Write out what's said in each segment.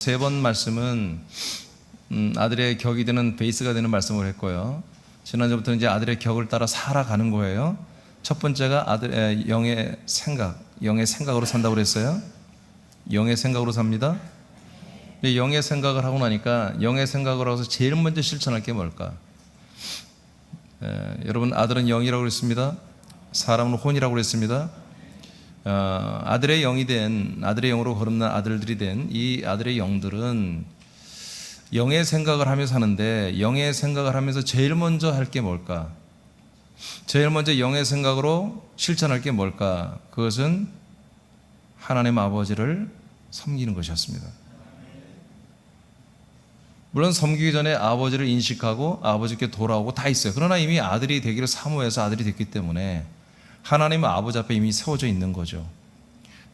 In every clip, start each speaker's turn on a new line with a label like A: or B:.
A: 세 번 말씀은 아들의 격이 되는 베이스가 되는 말씀을 했고요. 지난주부터 이제 아들의 격을 따라 살아가는 거예요. 첫 번째가 아들의 영의 생각으로 산다고 그랬어요. 영의 생각으로 삽니다. 영의 생각을 하고 나니까 영의 생각으로 해서 제일 먼저 실천할 게 뭘까? 여러분, 아들은 영이라고 그랬습니다. 사람은 혼이라고 그랬습니다. 아들의 영이 된, 아들의 영으로 거듭난 아들들이 된 이 아들의 영들은 영의 생각을 하면서 사는데, 영의 생각을 하면서 제일 먼저 할 게 뭘까? 제일 먼저 영의 생각으로 실천할 게 뭘까? 그것은 하나님 아버지를 섬기는 것이었습니다. 물론 섬기기 전에 아버지를 인식하고 아버지께 돌아오고 다 있어요. 그러나 이미 아들이 되기를 사모해서 아들이 됐기 때문에 하나님 아버지 앞에 이미 세워져 있는 거죠.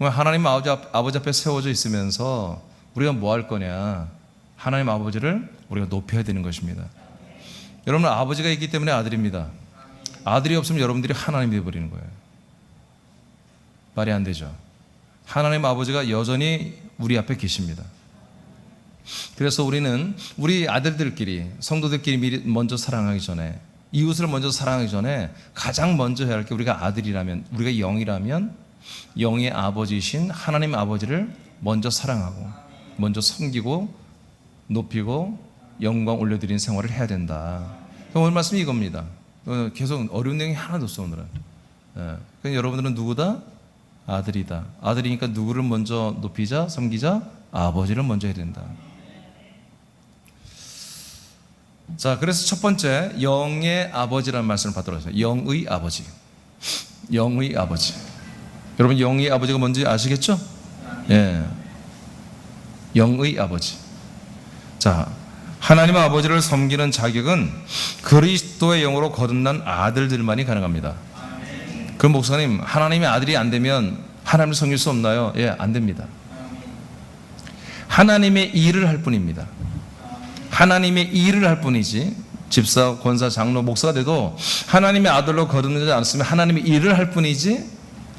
A: 하나님 아버지 앞에 세워져 있으면서 우리가 뭐 할 거냐? 하나님 아버지를 우리가 높여야 되는 것입니다. 여러분, 아버지가 있기 때문에 아들입니다. 아들이 없으면 여러분들이 하나님이 되어버리는 거예요. 말이 안 되죠. 하나님 아버지가 여전히 우리 앞에 계십니다. 그래서 우리는 우리 아들들끼리, 성도들끼리 미리 먼저 사랑하기 전에, 이웃을 먼저 사랑하기 전에 가장 먼저 해야 할 게, 우리가 아들이라면, 우리가 영이라면 영의 아버지이신 하나님 아버지를 먼저 사랑하고 먼저 섬기고 높이고 영광 올려드리는 생활을 해야 된다. 오늘 말씀이 이겁니다. 계속 어려운 내용이 하나도 없어 오늘은. 그러니까 여러분들은 누구다? 아들이다. 아들이니까 누구를 먼저 높이자, 섬기자? 아버지를 먼저 해야 된다. 자, 그래서 첫 번째, 영의 아버지라는 말씀을 받도록 하죠. 영의 아버지. 영의 아버지. 여러분, 영의 아버지가 뭔지 아시겠죠? 예. 영의 아버지. 자, 하나님 아버지를 섬기는 자격은 그리스도의 영으로 거듭난 아들들만이 가능합니다. 그럼 목사님, 하나님의 아들이 안 되면 하나님을 섬길 수 없나요? 예, 안 됩니다. 하나님의 일을 할 뿐입니다. 하나님의 일을 할 뿐이지, 집사, 권사, 장로, 목사가 돼도 하나님의 아들로 거듭나지 않았으면 하나님의 일을 할 뿐이지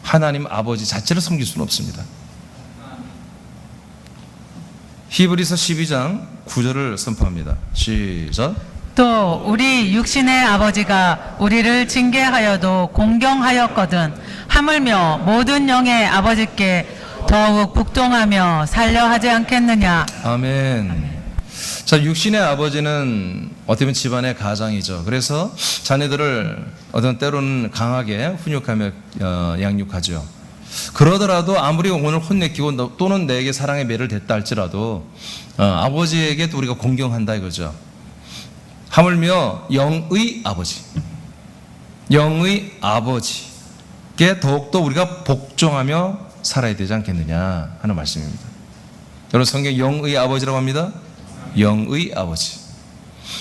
A: 하나님 아버지 자체를 섬길 수는 없습니다. 히브리서 12장 9절을 선포합니다. 시작.
B: 또 우리 육신의 아버지가 우리를 징계하여도 공경하였거든 하물며 모든 영의 아버지께 더욱 복종하며 살려 하지 않겠느냐.
A: 아멘. 자, 육신의 아버지는 어떻게 보면 집안의 가장이죠. 그래서 자녀들을 어떤 때로는 강하게 훈육하며 양육하죠. 그러더라도 아무리 오늘 혼내키고 또는 내게 사랑의 매를 댔다 할지라도 아버지에게 또 우리가 공경한다 이거죠. 하물며 영의 아버지, 영의 아버지께 더욱더 우리가 복종하며 살아야 되지 않겠느냐 하는 말씀입니다. 여러분, 성경 영의 아버지라고 합니다. 영의 아버지.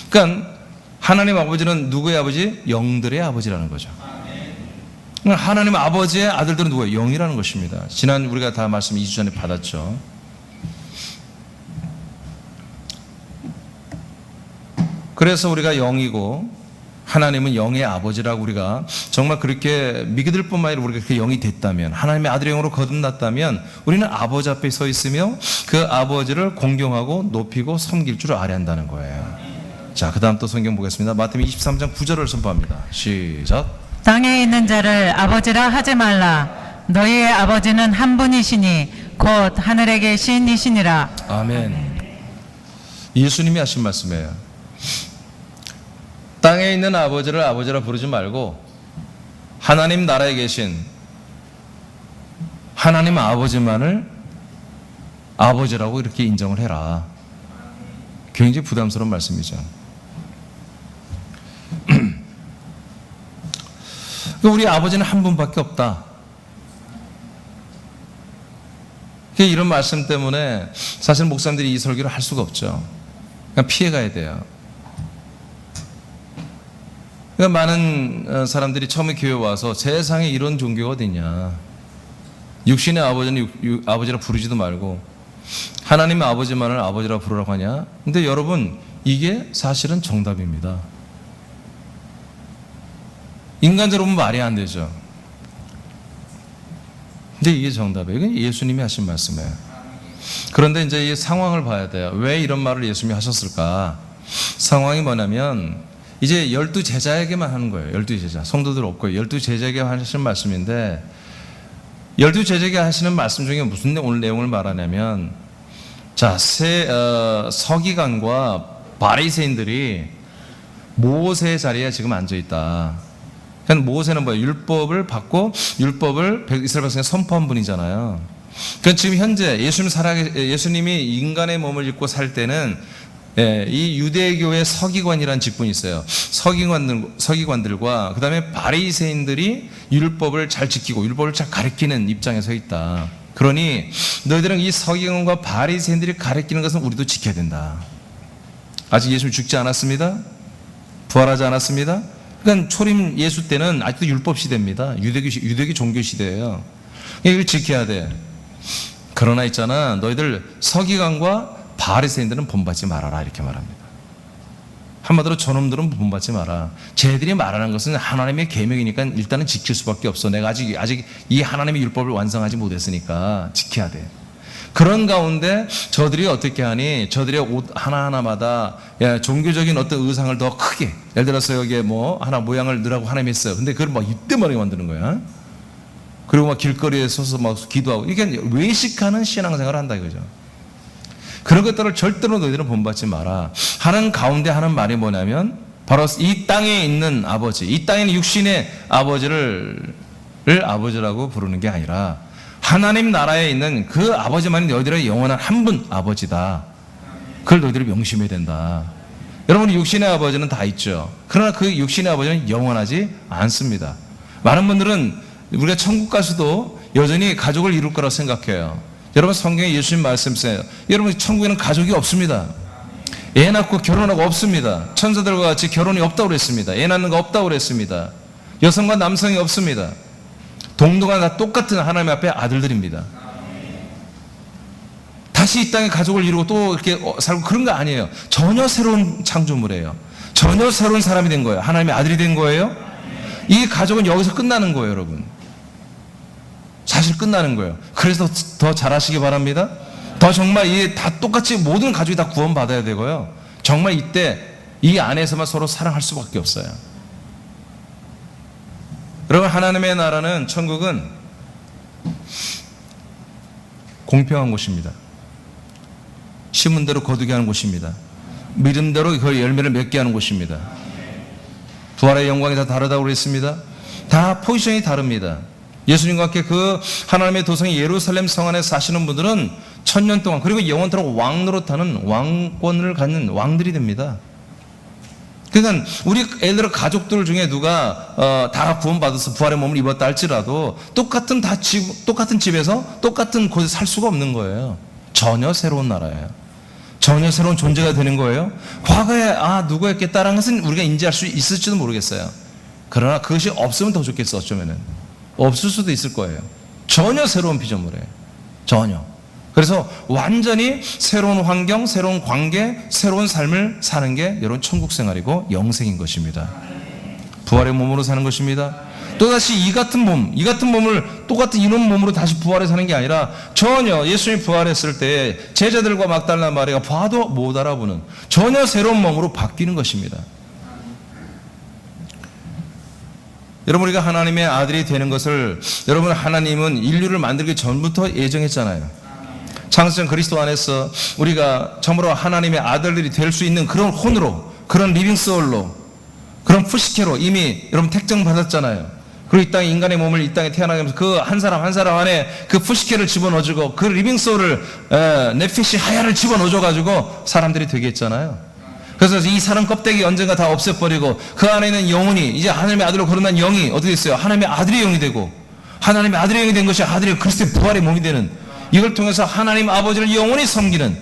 A: 그러니까 하나님 아버지는 누구의 아버지? 영들의 아버지라는 거죠. 하나님 아버지의 아들들은 누구예요? 영이라는 것입니다. 지난 우리가 다 말씀 2주 전에 받았죠. 그래서 우리가 영이고 하나님은 영의 아버지라고 우리가 정말 그렇게 믿을 뿐만 아니라 우리가 그 영이 됐다면, 하나님의 아들의 영으로 거듭났다면 우리는 아버지 앞에 서 있으며 그 아버지를 공경하고 높이고 섬길 줄 알아야 한다는 거예요. 자, 그 다음 또 성경 보겠습니다. 마태복음 23장 9절을 선포합니다. 시작.
B: 땅에 있는 자를 아버지라 하지 말라. 너희의 아버지는 한 분이시니 곧 하늘에 계신 이시니라.
A: 아멘. 예수님이 하신 말씀이에요. 땅에 있는 아버지를 아버지라 부르지 말고 하나님 나라에 계신 하나님 아버지만을 아버지라고 이렇게 인정을 해라. 굉장히 부담스러운 말씀이죠. 우리 아버지는 한 분밖에 없다. 이런 말씀 때문에 사실 목사님들이 이 설교를 할 수가 없죠. 그냥 피해가야 돼요. 그러니까 많은 사람들이 처음에 교회 와서 세상에 이런 종교가 어딨냐, 육신의 아버지는 아버지라 부르지도 말고 하나님의 아버지만을 아버지라 부르라고 하냐. 근데 여러분, 이게 사실은 정답입니다. 인간적으로 보면 말이 안 되죠. 근데 이게 정답이에요. 이건 예수님이 하신 말씀이에요. 그런데 이제 이 상황을 봐야 돼요. 왜 이런 말을 예수님이 하셨을까? 상황이 뭐냐면 이제 12제자에게만 하는 거예요. 12제자. 성도들 없고요. 12제자에게 하시는 말씀인데 12제자에게 하시는 말씀 중에 무슨 오늘 내용을 말하냐면 자, 서기관과 바리새인들이 모세의 자리에 지금 앉아 있다. 그러니까 모세는 뭐예요? 율법을 받고 율법을 이스라엘 백성에 선포한 분이잖아요. 그러니까 지금 현재 예수님이 인간의 몸을 입고 살 때는 이 유대교의 서기관이라는 직분이 있어요. 서기관들과 그다음에 바리새인들이 율법을 잘 지키고 율법을 잘 가르치는 입장에 서 있다. 그러니 너희들은 이 서기관과 바리새인들이 가르치는 것은 우리도 지켜야 된다. 아직 예수님 죽지 않았습니다. 부활하지 않았습니다. 그러니까 초림 예수 때는 아직도 율법 시대입니다. 유대교 종교 시대예요. 이걸 지켜야 돼. 그러나 있잖아, 너희들 서기관과 바리새인들은 본받지 말아라 이렇게 말합니다. 한마디로 저놈들은 본받지 마라. 쟤들이 말하는 것은 하나님의 계명이니까 일단은 지킬 수밖에 없어. 내가 아직 이 하나님의 율법을 완성하지 못했으니까 지켜야 돼. 그런 가운데 저들이 어떻게 하니? 저들의 옷 하나하나마다 종교적인 어떤 의상을 더 크게, 예를 들어서 여기에 뭐 하나 모양을 넣으라고 하나님이 했어요. 근데 그걸 막 이때만하게 만드는 거야. 그리고 막 길거리에 서서 막 기도하고, 이게 외식하는 신앙생활을 한다 이거죠. 그런 것들을 절대로 너희들은 본받지 마라 하는 가운데 하는 말이 뭐냐면 바로 이 땅에 있는 아버지, 이 땅에 있는 육신의 아버지를 아버지라고 부르는 게 아니라 하나님 나라에 있는 그 아버지만이 너희들의 영원한 한 분 아버지다. 그걸 너희들이 명심해야 된다. 여러분, 육신의 아버지는 다 있죠. 그러나 그 육신의 아버지는 영원하지 않습니다. 많은 분들은 우리가 천국 가서도 여전히 가족을 이룰 거라고 생각해요. 여러분, 성경에 예수님 말씀하세요. 여러분, 천국에는 가족이 없습니다. 애 낳고 결혼하고 없습니다. 천사들과 같이 결혼이 없다고 그랬습니다. 애 낳는 거 없다고 그랬습니다. 여성과 남성이 없습니다. 동료가 다 똑같은 하나님 앞에 아들들입니다. 다시 이 땅에 가족을 이루고 또 이렇게 살고 그런 거 아니에요. 전혀 새로운 창조물이에요. 전혀 새로운 사람이 된 거예요. 하나님의 아들이 된 거예요. 이 가족은 여기서 끝나는 거예요, 여러분. 사실 끝나는 거예요. 그래서 더 잘하시기 바랍니다. 더 정말 이게 다 똑같이 모든 가족이 다 구원받아야 되고요. 정말 이때 이 안에서만 서로 사랑할 수밖에 없어요. 여러분, 하나님의 나라는, 천국은 공평한 곳입니다. 심은 대로 거두게 하는 곳입니다. 믿음대로 그 열매를 맺게 하는 곳입니다. 부활의 영광이 다 다르다고 그랬습니다. 다 포지션이 다릅니다. 예수님과 함께 그 하나님의 도성이 예루살렘 성 안에 사시는 분들은 1000년 동안, 그리고 영원토록 왕노릇하는 왕권을 갖는 왕들이 됩니다. 그러니까 우리 애들 가족들 중에 누가 다 구원받아서 부활의 몸을 입었다 할지라도 똑같은 집에서 똑같은 곳에 살 수가 없는 거예요. 전혀 새로운 나라예요. 전혀 새로운 존재가 되는 거예요. 과거에 누구였겠다라는 것은 우리가 인지할 수 있을지도 모르겠어요. 그러나 그것이 없으면 더 좋겠어. 어쩌면은 없을 수도 있을 거예요. 전혀 새로운 피조물이에요. 전혀. 그래서 완전히 새로운 환경, 새로운 관계, 새로운 삶을 사는 게 여러분 천국 생활이고 영생인 것입니다. 부활의 몸으로 사는 것입니다. 또다시 이 같은 몸을 똑같은 이런 몸으로 다시 부활해 사는 게 아니라 전혀 예수님이 부활했을 때 제자들과 막달라 마리아가 봐도 못 알아보는 전혀 새로운 몸으로 바뀌는 것입니다. 여러분, 우리가 하나님의 아들이 되는 것을, 여러분, 하나님은 인류를 만들기 전부터 예정했잖아요. 창세전 그리스도 안에서 우리가 참으로 하나님의 아들들이 될 수 있는 그런 혼으로, 그런 리빙소울로, 그런 푸시케로 이미 여러분 택정받았잖아요. 그리고 이 땅에 인간의 몸을 이 땅에 태어나게 하면서 그 한 사람 한 사람 안에 그 푸시케를 집어넣어주고 그 리빙소울을 네피시 하야를 집어넣어줘가지고 사람들이 되게 했잖아요. 그래서 이 사람 껍데기 언젠가 다 없애버리고 그 안에 있는 영혼이 이제 하나님의 아들로 거듭난 영이 어떻게 됐어요? 하나님의 아들의 영이 되고, 하나님의 아들의 영이 된 것이 아들의 그리스도의 부활의 몸이 되는, 이걸 통해서 하나님 아버지를 영원히 섬기는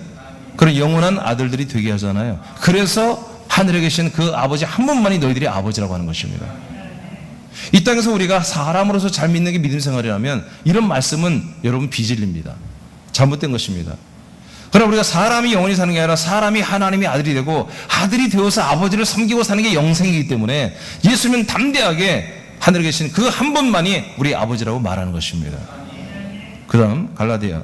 A: 그런 영원한 아들들이 되게 하잖아요. 그래서 하늘에 계신 그 아버지 한 분만이 너희들이 아버지라고 하는 것입니다. 이 땅에서 우리가 사람으로서 잘 믿는 게 믿음 생활이라면 이런 말씀은 여러분 비진리입니다. 잘못된 것입니다. 그러나 우리가 사람이 영원히 사는 게 아니라 사람이 하나님의 아들이 되고 아들이 되어서 아버지를 섬기고 사는 게 영생이기 때문에 예수님은 담대하게 하늘에 계신 그 한 분만이 우리 아버지라고 말하는 것입니다. 그 다음 갈라디아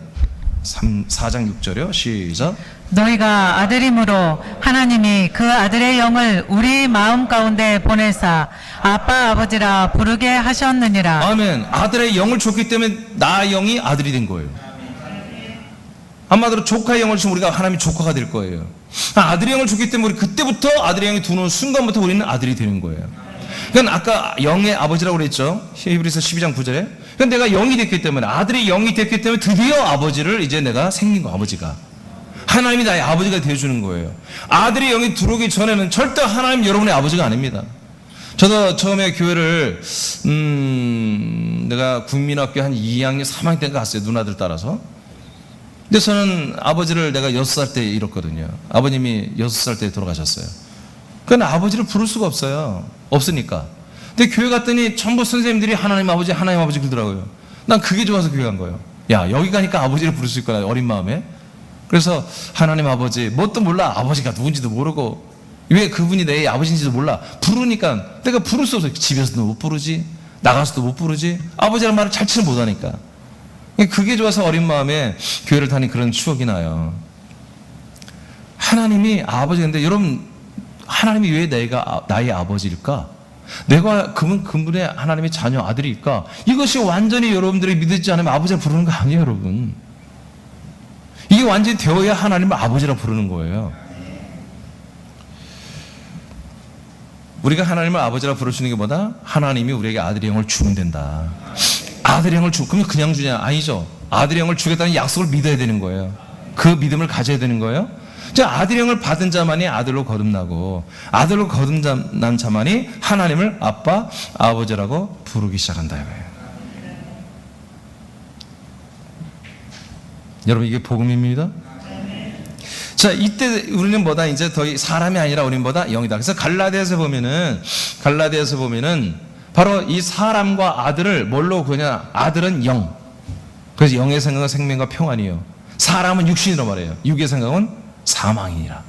A: 4장 6절이요. 시작.
B: 너희가 아들이므로 하나님이 그 아들의 영을 우리 마음 가운데 보내사 아빠 아버지라 부르게 하셨느니라.
A: 아멘. 아들의 영을 줬기 때문에 나 영이 아들이 된 거예요. 한마디로 조카의 영을 주면 우리가 하나님의 조카가 될 거예요. 아들의 영을 줬기 때문에 우리 그때부터 아들의 영이 두는 순간부터 우리는 아들이 되는 거예요. 그러니까 아까 영의 아버지라고 그랬죠. 히브리서 12장 9절에. 그러니까 내가 영이 됐기 때문에, 아들의 영이 됐기 때문에 드디어 아버지를 이제 내가 생긴 거, 아버지가. 하나님이 나의 아버지가 되어주는 거예요. 아들의 영이 들어오기 전에는 절대 하나님 여러분의 아버지가 아닙니다. 저도 처음에 교회를 내가 국민학교 한 2학년 3학년 때 갔어요. 누나들 따라서. 근데 저는 아버지를 내가 6살 때 잃었거든요. 아버님이 6살 때 돌아가셨어요. 그러니까 아버지를 부를 수가 없어요. 없으니까. 근데 교회 갔더니 전부 선생님들이 하나님 아버지 그러더라고요. 난 그게 좋아서 교회 간 거예요. 야, 여기 가니까 아버지를 부를 수 있구나, 어린 마음에. 그래서 하나님 아버지, 뭣도 몰라. 아버지가 누군지도 모르고 왜 그분이 내 아버지인지도 몰라. 부르니까 내가 부를 수 없어. 집에서도 못 부르지, 나가서도 못 부르지. 아버지라는 말을 잘치는 못하니까. 그게 좋아서 어린 마음에 교회를 다닌 그런 추억이 나요. 하나님이 아버지인데, 여러분, 하나님이 왜 내가 나의 아버지일까? 내가 그분의 하나님의 자녀 아들일까? 이것이 완전히 여러분들이 믿지 않으면 아버지라 부르는 거 아니에요, 여러분. 이게 완전히 되어야 하나님을 아버지라 부르는 거예요. 우리가 하나님을 아버지라 부를 수 있는 게 뭐다? 하나님이 우리에게 아들의 영을 주면 된다. 아들의 영을 그러면 그냥 주냐? 아니죠. 아들의 영을 주겠다는 약속을 믿어야 되는 거예요. 그 믿음을 가져야 되는 거예요. 아들의 영을 받은 자만이 아들로 거듭나고, 아들로 거듭난 자만이 하나님을 아빠, 아버지라고 부르기 시작한다 이거예요. 여러분, 이게 복음입니다. 자, 이때 우리는 뭐다? 이제 더 사람이 아니라 우리는 뭐다? 영이다. 그래서 갈라디아서 보면은 바로 이 사람과 아들을 뭘로 그냐? 아들은 영. 그래서 영의 생각은 생명과 평안이요. 사람은 육신이라고 말해요. 육의 생각은 사망이니라.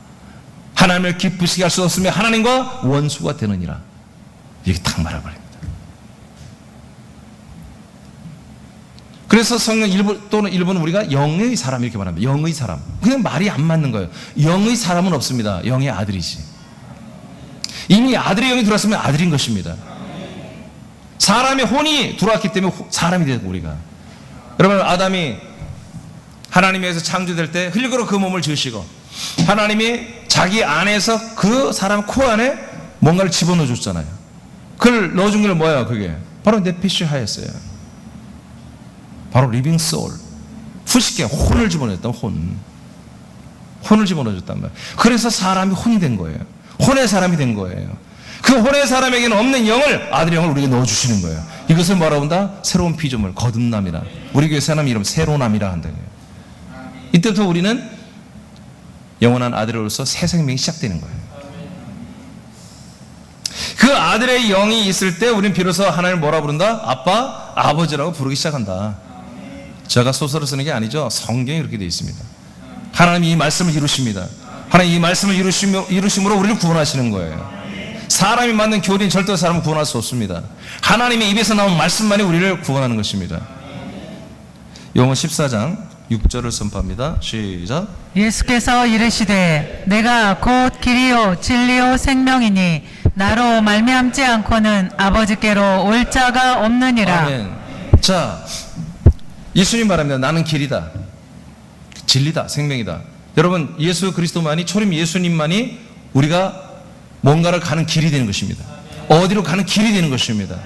A: 하나님을 기쁘시게 할 수 없으며 하나님과 원수가 되느니라. 이렇게 딱 말해버립니다. 그래서 성경 일본은 우리가 영의 사람 이렇게 말합니다. 영의 사람. 그냥 말이 안 맞는 거예요. 영의 사람은 없습니다. 영의 아들이지. 이미 아들의 영이 들어왔으면 아들인 것입니다. 사람의 혼이 들어왔기 때문에 사람이 되고, 우리가. 여러분, 아담이 하나님에 의해서 창조될 때 흙으로 그 몸을 지으시고, 하나님이 자기 안에서 그 사람 코 안에 뭔가를 집어넣어 줬잖아요. 그걸 넣어준 게 뭐예요? 그게 바로 네피시 하였어요. 바로 리빙 소울, 후식에 혼을 집어넣었다. 혼을 집어넣어 줬단 말이에요. 그래서 사람이 혼이 된 거예요. 혼의 사람이 된 거예요. 그 혼의 사람에게는 없는 영을, 아들의 영을 우리에게 넣어주시는 거예요. 이것을 뭐라고 한다? 새로운 피조물, 거듭남이라. 우리 교회 사람 이름 새로남이라 한다. 이때부터 우리는 영원한 아들로서 새 생명이 시작되는 거예요. 그 아들의 영이 있을 때 우리는 비로소 하나님을 뭐라 부른다? 아빠, 아버지라고 부르기 시작한다. 제가 소설을 쓰는 게 아니죠. 성경이 그렇게 되어 있습니다. 하나님이 이 말씀을 이루십니다. 하나님 이 말씀을 이루심으로 우리를 구원하시는 거예요. 사람이 만든 교리는 절대 사람을 구원할 수 없습니다. 하나님의 입에서 나온 말씀만이 우리를 구원하는 것입니다. 요한 14장 6절을 선포합니다. 시작.
B: 예수께서 이르시되 내가 곧 길이요 진리요 생명이니 나로 말미암지 않고는 아버지께로 올 자가 없느니라.
A: 아멘. 자, 예수님 말합니다. 나는 길이다, 진리다, 생명이다. 여러분, 예수 그리스도만이, 초림 예수님만이 우리가 뭔가를 가는 길이 되는 것입니다. 어디로 가는 길이 되는 것입니다.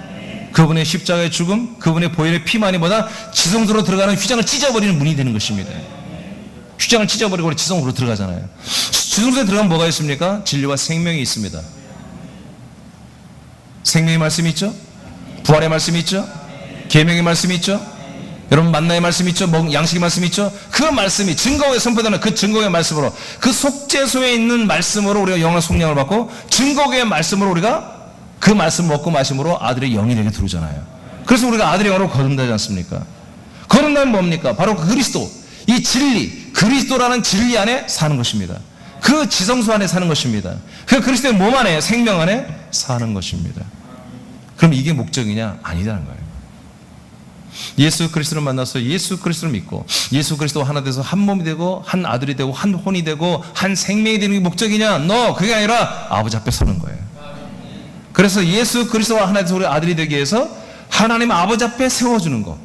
A: 그분의 십자가의 죽음, 그분의 보혈의 피만이 보다 지성소로 들어가는 휘장을 찢어버리는 문이 되는 것입니다. 휘장을 찢어버리고 우리 지성소로 들어가잖아요. 지성소에 들어가면 뭐가 있습니까? 진리와 생명이 있습니다. 생명의 말씀이 있죠? 부활의 말씀이 있죠? 계명의 말씀이 있죠? 여러분, 만나의 말씀이 있죠? 양식의 말씀이 있죠? 그 말씀이 증거에 선포되는 그 증거의 말씀으로, 그 속죄소에 있는 말씀으로 우리가 영원한 속량을 받고, 증거의 말씀으로 우리가 그 말씀 먹고 마심으로 아들의 영이 내게 들어오잖아요. 그래서 우리가 아들의 영으로 거듭나지 않습니까? 거듭나면 뭡니까? 바로 그 그리스도, 이 진리, 그리스도라는 진리 안에 사는 것입니다. 그 지성소 안에 사는 것입니다. 그 그리스도의 몸 안에, 생명 안에 사는 것입니다. 그럼 이게 목적이냐? 아니다는 거예요. 예수 그리스도를 만나서 예수 그리스도를 믿고 예수 그리스도와 하나 돼서 한 몸이 되고 한 아들이 되고 한 혼이 되고 한 생명이 되는 게 목적이냐? 그게 아니라 아버지 앞에 서는 거예요. 그래서 예수 그리스도와 하나 돼서 우리 아들이 되기 위해서 하나님 아버지 앞에 세워주는 거.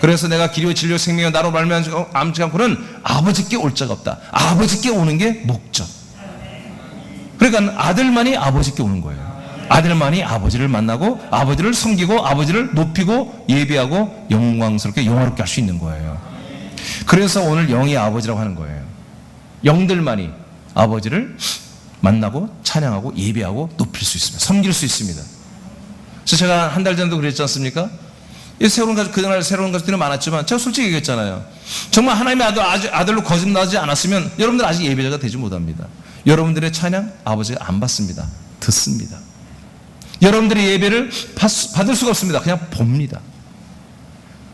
A: 그래서 내가 길이요 진리요 생명이요 나로 말미암지 않고는 아버지께 올 자가 없다. 아버지께 오는 게 목적. 그러니까 아들만이 아버지께 오는 거예요. 아들만이 아버지를 만나고 아버지를 섬기고 아버지를 높이고 예배하고 영광스럽게 영화롭게 할 수 있는 거예요. 그래서 오늘 영이 아버지라고 하는 거예요. 영들만이 아버지를 만나고 찬양하고 예배하고 높일 수 있습니다. 섬길 수 있습니다. 그래서 제가 한 달 전에도 그랬지 않습니까? 새로운 가족, 그날 새로운 가족들이 많았지만 제가 솔직히 얘기했잖아요. 정말 하나님의 아들로 거듭나지 않았으면 여러분들 아직 예배자가 되지 못합니다. 여러분들의 찬양 아버지가 안 받습니다. 듣습니다. 여러분들의 예배를 받을 수가 없습니다. 그냥 봅니다.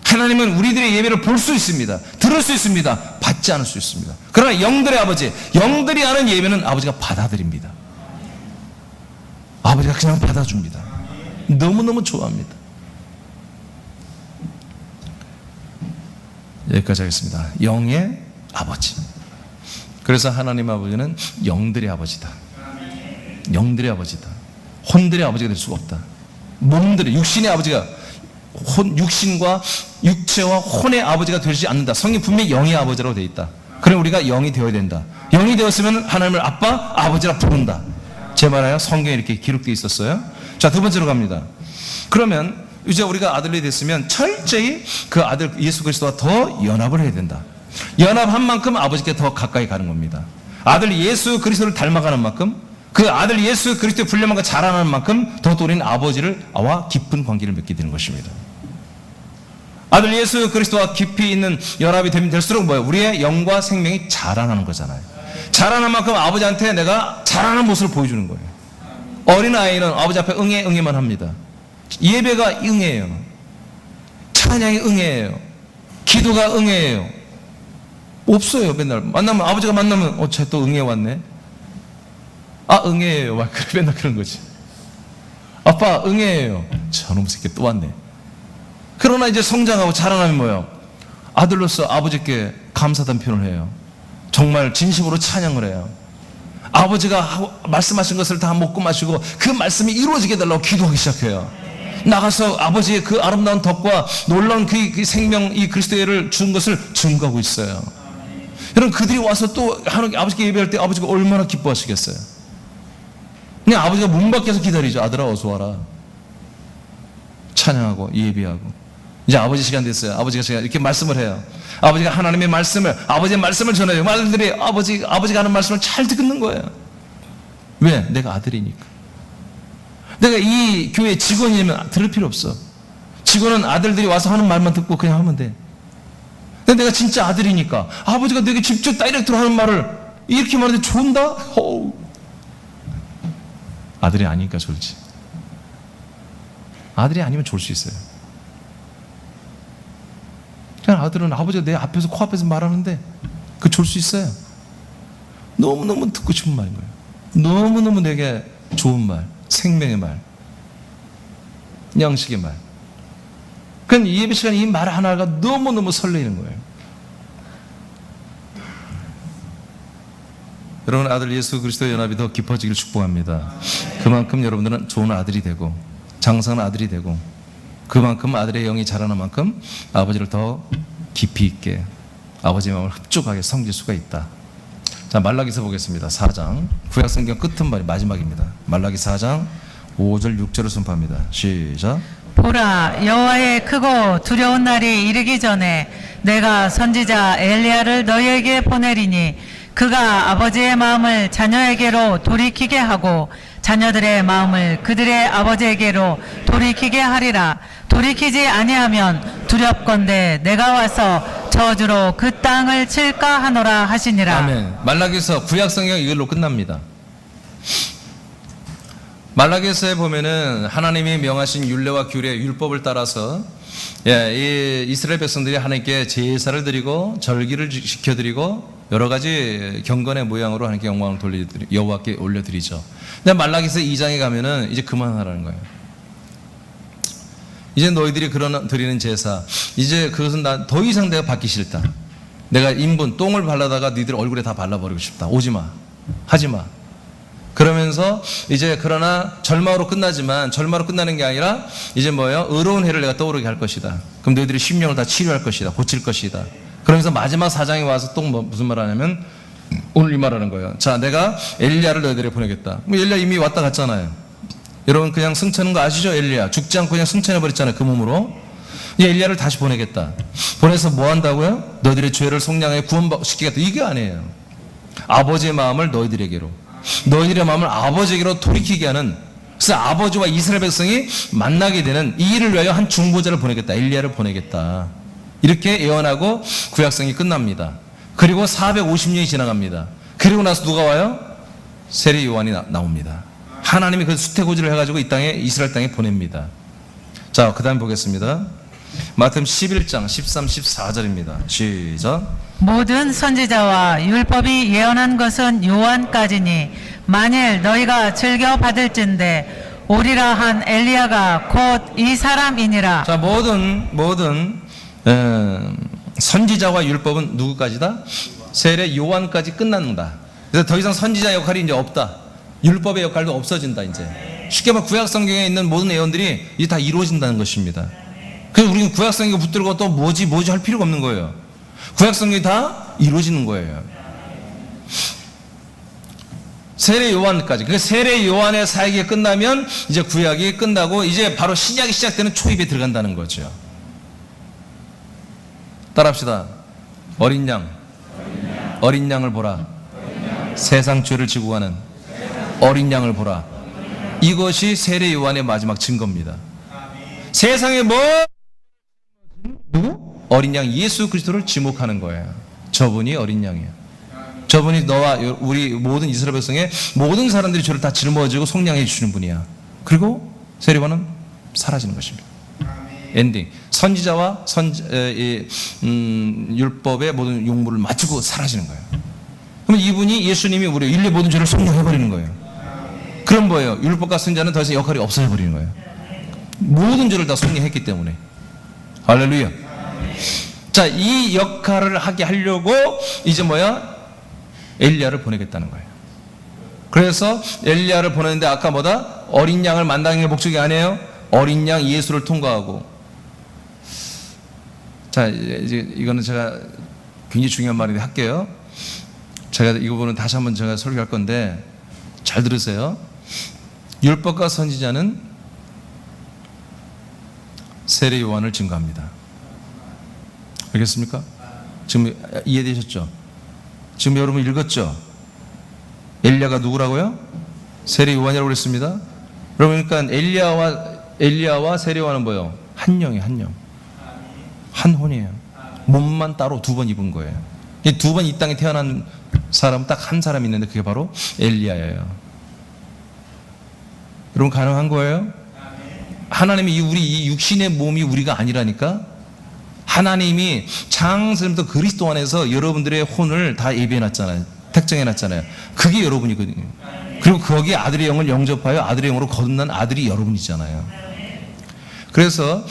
A: 하나님은 우리들의 예배를 볼 수 있습니다. 들을 수 있습니다. 받지 않을 수 있습니다. 그러나 영들의 아버지, 영들이 하는 예배는 아버지가 받아들입니다. 아버지가 그냥 받아줍니다. 너무너무 좋아합니다. 여기까지 하겠습니다. 영의 아버지. 그래서 하나님 아버지는 영들의 아버지다. 영들의 아버지다. 혼들의 아버지가 될 수가 없다. 몸들의 육신의 아버지가 육신과 육체와 혼의 아버지가 되지 않는다. 성경 분명히 영의 아버지라고 되어 있다. 그럼 우리가 영이 되어야 된다. 영이 되었으면 하나님을 아빠, 아버지라 부른다. 제 말이에요. 성경에 이렇게 기록되어 있었어요. 자, 두 번째로 갑니다. 그러면 이제 우리가 아들이 됐으면 철저히 그 아들 예수 그리스도와 더 연합을 해야 된다. 연합한 만큼 아버지께 더 가까이 가는 겁니다. 아들 예수 그리스도를 닮아가는 만큼 그 아들 예수 그리스도의 분량만과 자라나는 만큼 더욱더 우리는 아버지와 깊은 관계를 맺게 되는 것입니다. 아들 예수 그리스도와 깊이 있는 연합이 되면 될수록 뭐예요? 우리의 영과 생명이 자라나는 거잖아요. 자라는 만큼 아버지한테 내가 자라는 모습을 보여주는 거예요. 어린아이는 아버지 앞에 응애만 합니다. 예배가 응애예요. 찬양이 응애예요. 기도가 응애예요. 없어요. 맨날 만나면 아버지가 만나면 쟤 또 응애 왔네. 응애예요. 막 그래 맨날 그런 거지. 아빠 응애예요. 저놈 새끼 또 왔네. 그러나 이제 성장하고 자라나면 뭐예요? 아들로서 아버지께 감사하다는 표현을 해요. 정말 진심으로 찬양을 해요. 아버지가 말씀하신 것을 다 먹고 마시고 그 말씀이 이루어지게 해달라고 기도하기 시작해요. 나가서 아버지의 그 아름다운 덕과 놀라운 그 생명 이 그리스도를 준 것을 증거하고 있어요. 여러분 그들이 와서 또 하나님께 아버지께 예배할 때 아버지가 얼마나 기뻐하시겠어요. 그냥 아버지가 문 밖에서 기다리죠. 아들아 어서 와라. 찬양하고 예배하고. 이제 아버지 시간 됐어요. 아버지가 시간 이렇게 말씀을 해요. 아버지가 하나님의 말씀을 아버지의 말씀을 전해요. 아들들이 아버지가 하는 말씀을 잘 듣는 거예요. 왜? 내가 아들이니까. 내가 이 교회 직원이면 들을 필요 없어. 직원은 아들들이 와서 하는 말만 듣고 그냥 하면 돼. 근데 내가 진짜 아들이니까 아버지가 내게 직접 다이렉트로 하는 말을 이렇게 말하는데 좋은다? 아들이 아니니까 졸지. 아들이 아니면 졸 수 있어요. 그냥 아들은 아버지가 내 앞에서 코앞에서 말하는데 그 졸 수 있어요. 너무너무 듣고 싶은 말인 거예요. 너무너무 내게 좋은 말, 생명의 말, 양식의 말. 그럼 이 예배 시간에 이 말 하나가 너무너무 설레이는 거예요. 여러분 아들 예수 그리스도의 연합이 더 깊어지길 축복합니다. 그만큼 여러분들은 좋은 아들이 되고 장성한 아들이 되고 그만큼 아들의 영이 자라는 만큼 아버지를 더 깊이 있게 아버지의 마음을 흡족하게 섬길 수가 있다. 자, 말라기서 보겠습니다. 4장 구약성경 끝은말이 마지막입니다. 말라기 4장 5절 6절을 선포합니다. 시작.
B: 보라 여호와의 크고 두려운 날이 이르기 전에 내가 선지자 엘리야를 너희에게 보내리니 그가 아버지의 마음을 자녀에게로 돌이키게 하고 자녀들의 마음을 그들의 아버지에게로 돌이키게 하리라. 돌이키지 아니하면 두렵건대 내가 와서 저주로 그 땅을 칠까 하노라 하시니라.
A: 아멘. 말라기서 구약성경 이걸로 끝납니다. 말라기서에 보면은 하나님이 명하신 율례와 규례, 율법을 따라서 이 이스라엘 백성들이 하나님께 제사를 드리고 절기를 지켜드리고 여러 가지 경건의 모양으로 하나님께 영광을 여호와께 올려드리죠. 근데 말라기서 2장에 가면은 이제 그만하라는 거예요. 이제 너희들이 드리는 제사, 이제 그것은 더 이상 내가 받기 싫다. 내가 인분, 똥을 발라다가 너희들 얼굴에 다 발라버리고 싶다. 오지 마. 하지 마. 그러면서 이제 그러나 절망으로 끝나지만 절망으로 끝나는 게 아니라 이제 뭐예요? 의로운 해를 내가 떠오르게 할 것이다. 그럼 너희들이 심령을 다 치료할 것이다. 고칠 것이다. 그러면서 마지막 4장에 와서 또 무슨 말 하냐면 오늘 이 말하는 거예요. 자, 내가 엘리야를 너희들에게 보내겠다. 뭐 엘리야 이미 왔다 갔잖아요. 여러분 그냥 승천한 거 아시죠? 엘리야 죽지 않고 그냥 승천해 버렸잖아요. 그 몸으로. 이제 엘리야를 다시 보내겠다. 보내서 뭐 한다고요? 너희들의 죄를 속량하여 구원시키겠다. 이게 아니에요. 아버지의 마음을 너희들에게로, 너희들의 마음을 아버지에게로 돌이키게 하는, 그래서 아버지와 이스라엘 백성이 만나게 되는 이 일을 위하여 한 중보자를 보내겠다. 엘리야를 보내겠다. 이렇게 예언하고 구약성이 끝납니다. 그리고 450년이 지나갑니다. 그리고 나서 누가 와요? 세례 요한이 나옵니다. 하나님이 그 수태고지를 해가지고 이 땅에, 이스라엘 땅에 보냅니다. 자, 그 다음 보겠습니다. 마태복음 11장 13, 14절입니다. 시작.
B: 모든 선지자와 율법이 예언한 것은 요한까지니 만일 너희가 즐겨 받을진대 오리라 한 엘리야가 곧 이 사람이니라.
A: 자, 모든 선지자와 율법은 누구까지다? 세례 요한까지 끝난다. 그래서 더 이상 선지자 역할이 이제 없다. 율법의 역할도 없어진다. 이제 쉽게 말해 구약 성경에 있는 모든 예언들이 이제 다 이루어진다는 것입니다. 그래서 우리는 구약 성경 붙들고 또 뭐지 할 필요가 없는 거예요. 구약 성경이 다 이루어지는 거예요. 세례 요한까지. 그 세례 요한의 사역이 끝나면 이제 구약이 끝나고 이제 바로 신약이 시작되는 초입에 들어간다는 거죠. 따라합시다. 어린 양을 보라. 세상 죄를 지고 가는 어린 양을 보라. 이것이 세례 요한의 마지막 증거입니다. 세상에 누구? 어린 양 예수 그리스도를 지목하는 거예요. 저분이 어린 양이에요. 저분이 너와 우리 모든 이스라엘 백성의 모든 사람들이 죄를 다 짊어지고 속량해 주시는 분이야. 그리고 세례 요한은 사라지는 것입니다. 엔딩. 선지자와 율법의 모든 용무를 마치고 사라지는 거예요. 그럼 이분이 예수님이 우리 인류 모든 죄를 속량해버리는 거예요. 그럼 뭐예요? 율법과 선지자는 더 이상 역할이 없어져버리는 거예요. 모든 죄를 다 속량했기 때문에. 할렐루야. 자, 이 역할을 하게 하려고 이제 엘리야를 보내겠다는 거예요. 그래서 엘리야를 보내는데 아까 어린 양을 만나는 게 목적이 아니에요. 어린 양 예수를 통과하고. 자, 이제 이거는 제가 굉장히 중요한 말인데 할게요. 제가 이 부분은 다시 한번 제가 설교할 건데 잘 들으세요. 율법과 선지자는 세례 요한을 증거합니다. 알겠습니까? 지금 이해되셨죠? 지금 여러분 읽었죠? 엘리야가 누구라고요? 세례 요한이라고 그랬습니다. 그러니까 엘리야와 세례 요한은 뭐예요? 한 영이에요. 한 영. 한 혼이에요. 몸만 따로 2번 입은 거예요. 2번 이 땅에 태어난 사람은 딱 한 사람 있는데 그게 바로 엘리야예요. 여러분 가능한 거예요? 하나님이 우리 이 육신의 몸이 우리가 아니라니까. 하나님이 창세부터 그리스도 안에서 여러분들의 혼을 다 예비해놨잖아요. 택정해놨잖아요. 그게 여러분이거든요. 그리고 거기에 아들의 영을 영접하여 아들의 영으로 거듭난 아들이 여러분이잖아요. 그래서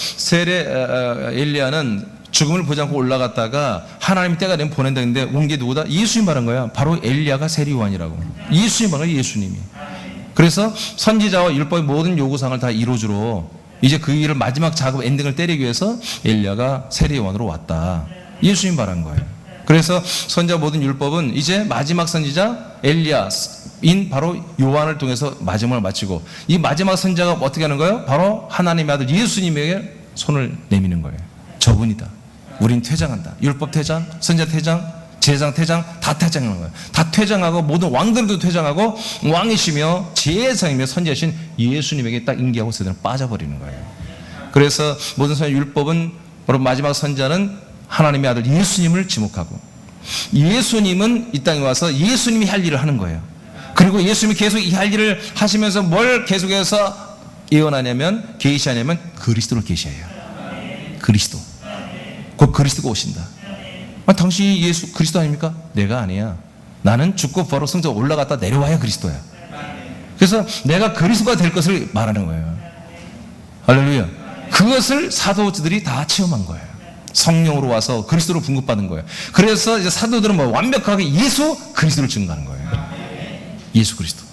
A: 엘리야는 죽음을 보지 않고 올라갔다가 하나님 때가 되면 보낸다 했는데 온 게 누구다? 예수님 말한 거야. 바로 엘리야가 세례 요한이라고. 예수님 말한 거야. 예수님이. 그래서 선지자와 율법의 모든 요구사항을 다 이루어주러 이제 그 일을 마지막 작업 엔딩을 때리기 위해서 엘리야가 세례 요한으로 왔다. 예수님 말한 거예요. 그래서 선지자 모든 율법은 이제 마지막 선지자 엘리야인 바로 요한을 통해서 마지막을 마치고 이 마지막 선지자가 어떻게 하는 거예요? 바로 하나님의 아들 예수님에게 손을 내미는 거예요. 저분이다. 우린 퇴장한다. 율법 퇴장, 선지자 퇴장, 제사장 퇴장, 다 퇴장하는 거예요. 다 퇴장하고 모든 왕들도 퇴장하고 왕이시며 제사장이며 선지자신 예수님에게 딱 인기하고 세대는 빠져버리는 거예요. 그래서 모든 선지자 율법은 바로 마지막 선지자는 하나님의 아들 예수님을 지목하고 예수님은 이 땅에 와서 예수님이 할 일을 하는 거예요. 그리고 예수님이 계속 이 할 일을 하시면서 뭘 계속해서 예언하냐면 계시하냐면 그리스도를 계시해요. 그리스도. 곧 그리스도가 오신다. 당신이 예수 그리스도 아닙니까? 내가 아니야. 나는 죽고 부활로 성전 올라갔다 내려와야 그리스도야. 그래서 내가 그리스도가 될 것을 말하는 거예요. 할렐루야. 그것을 사도들이 다 체험한 거예요. 성령으로 와서 그리스도로 분급받은 거예요. 그래서 이제 사도들은 뭐 완벽하게 예수 그리스도를 증거하는 거예요. 예수 그리스도.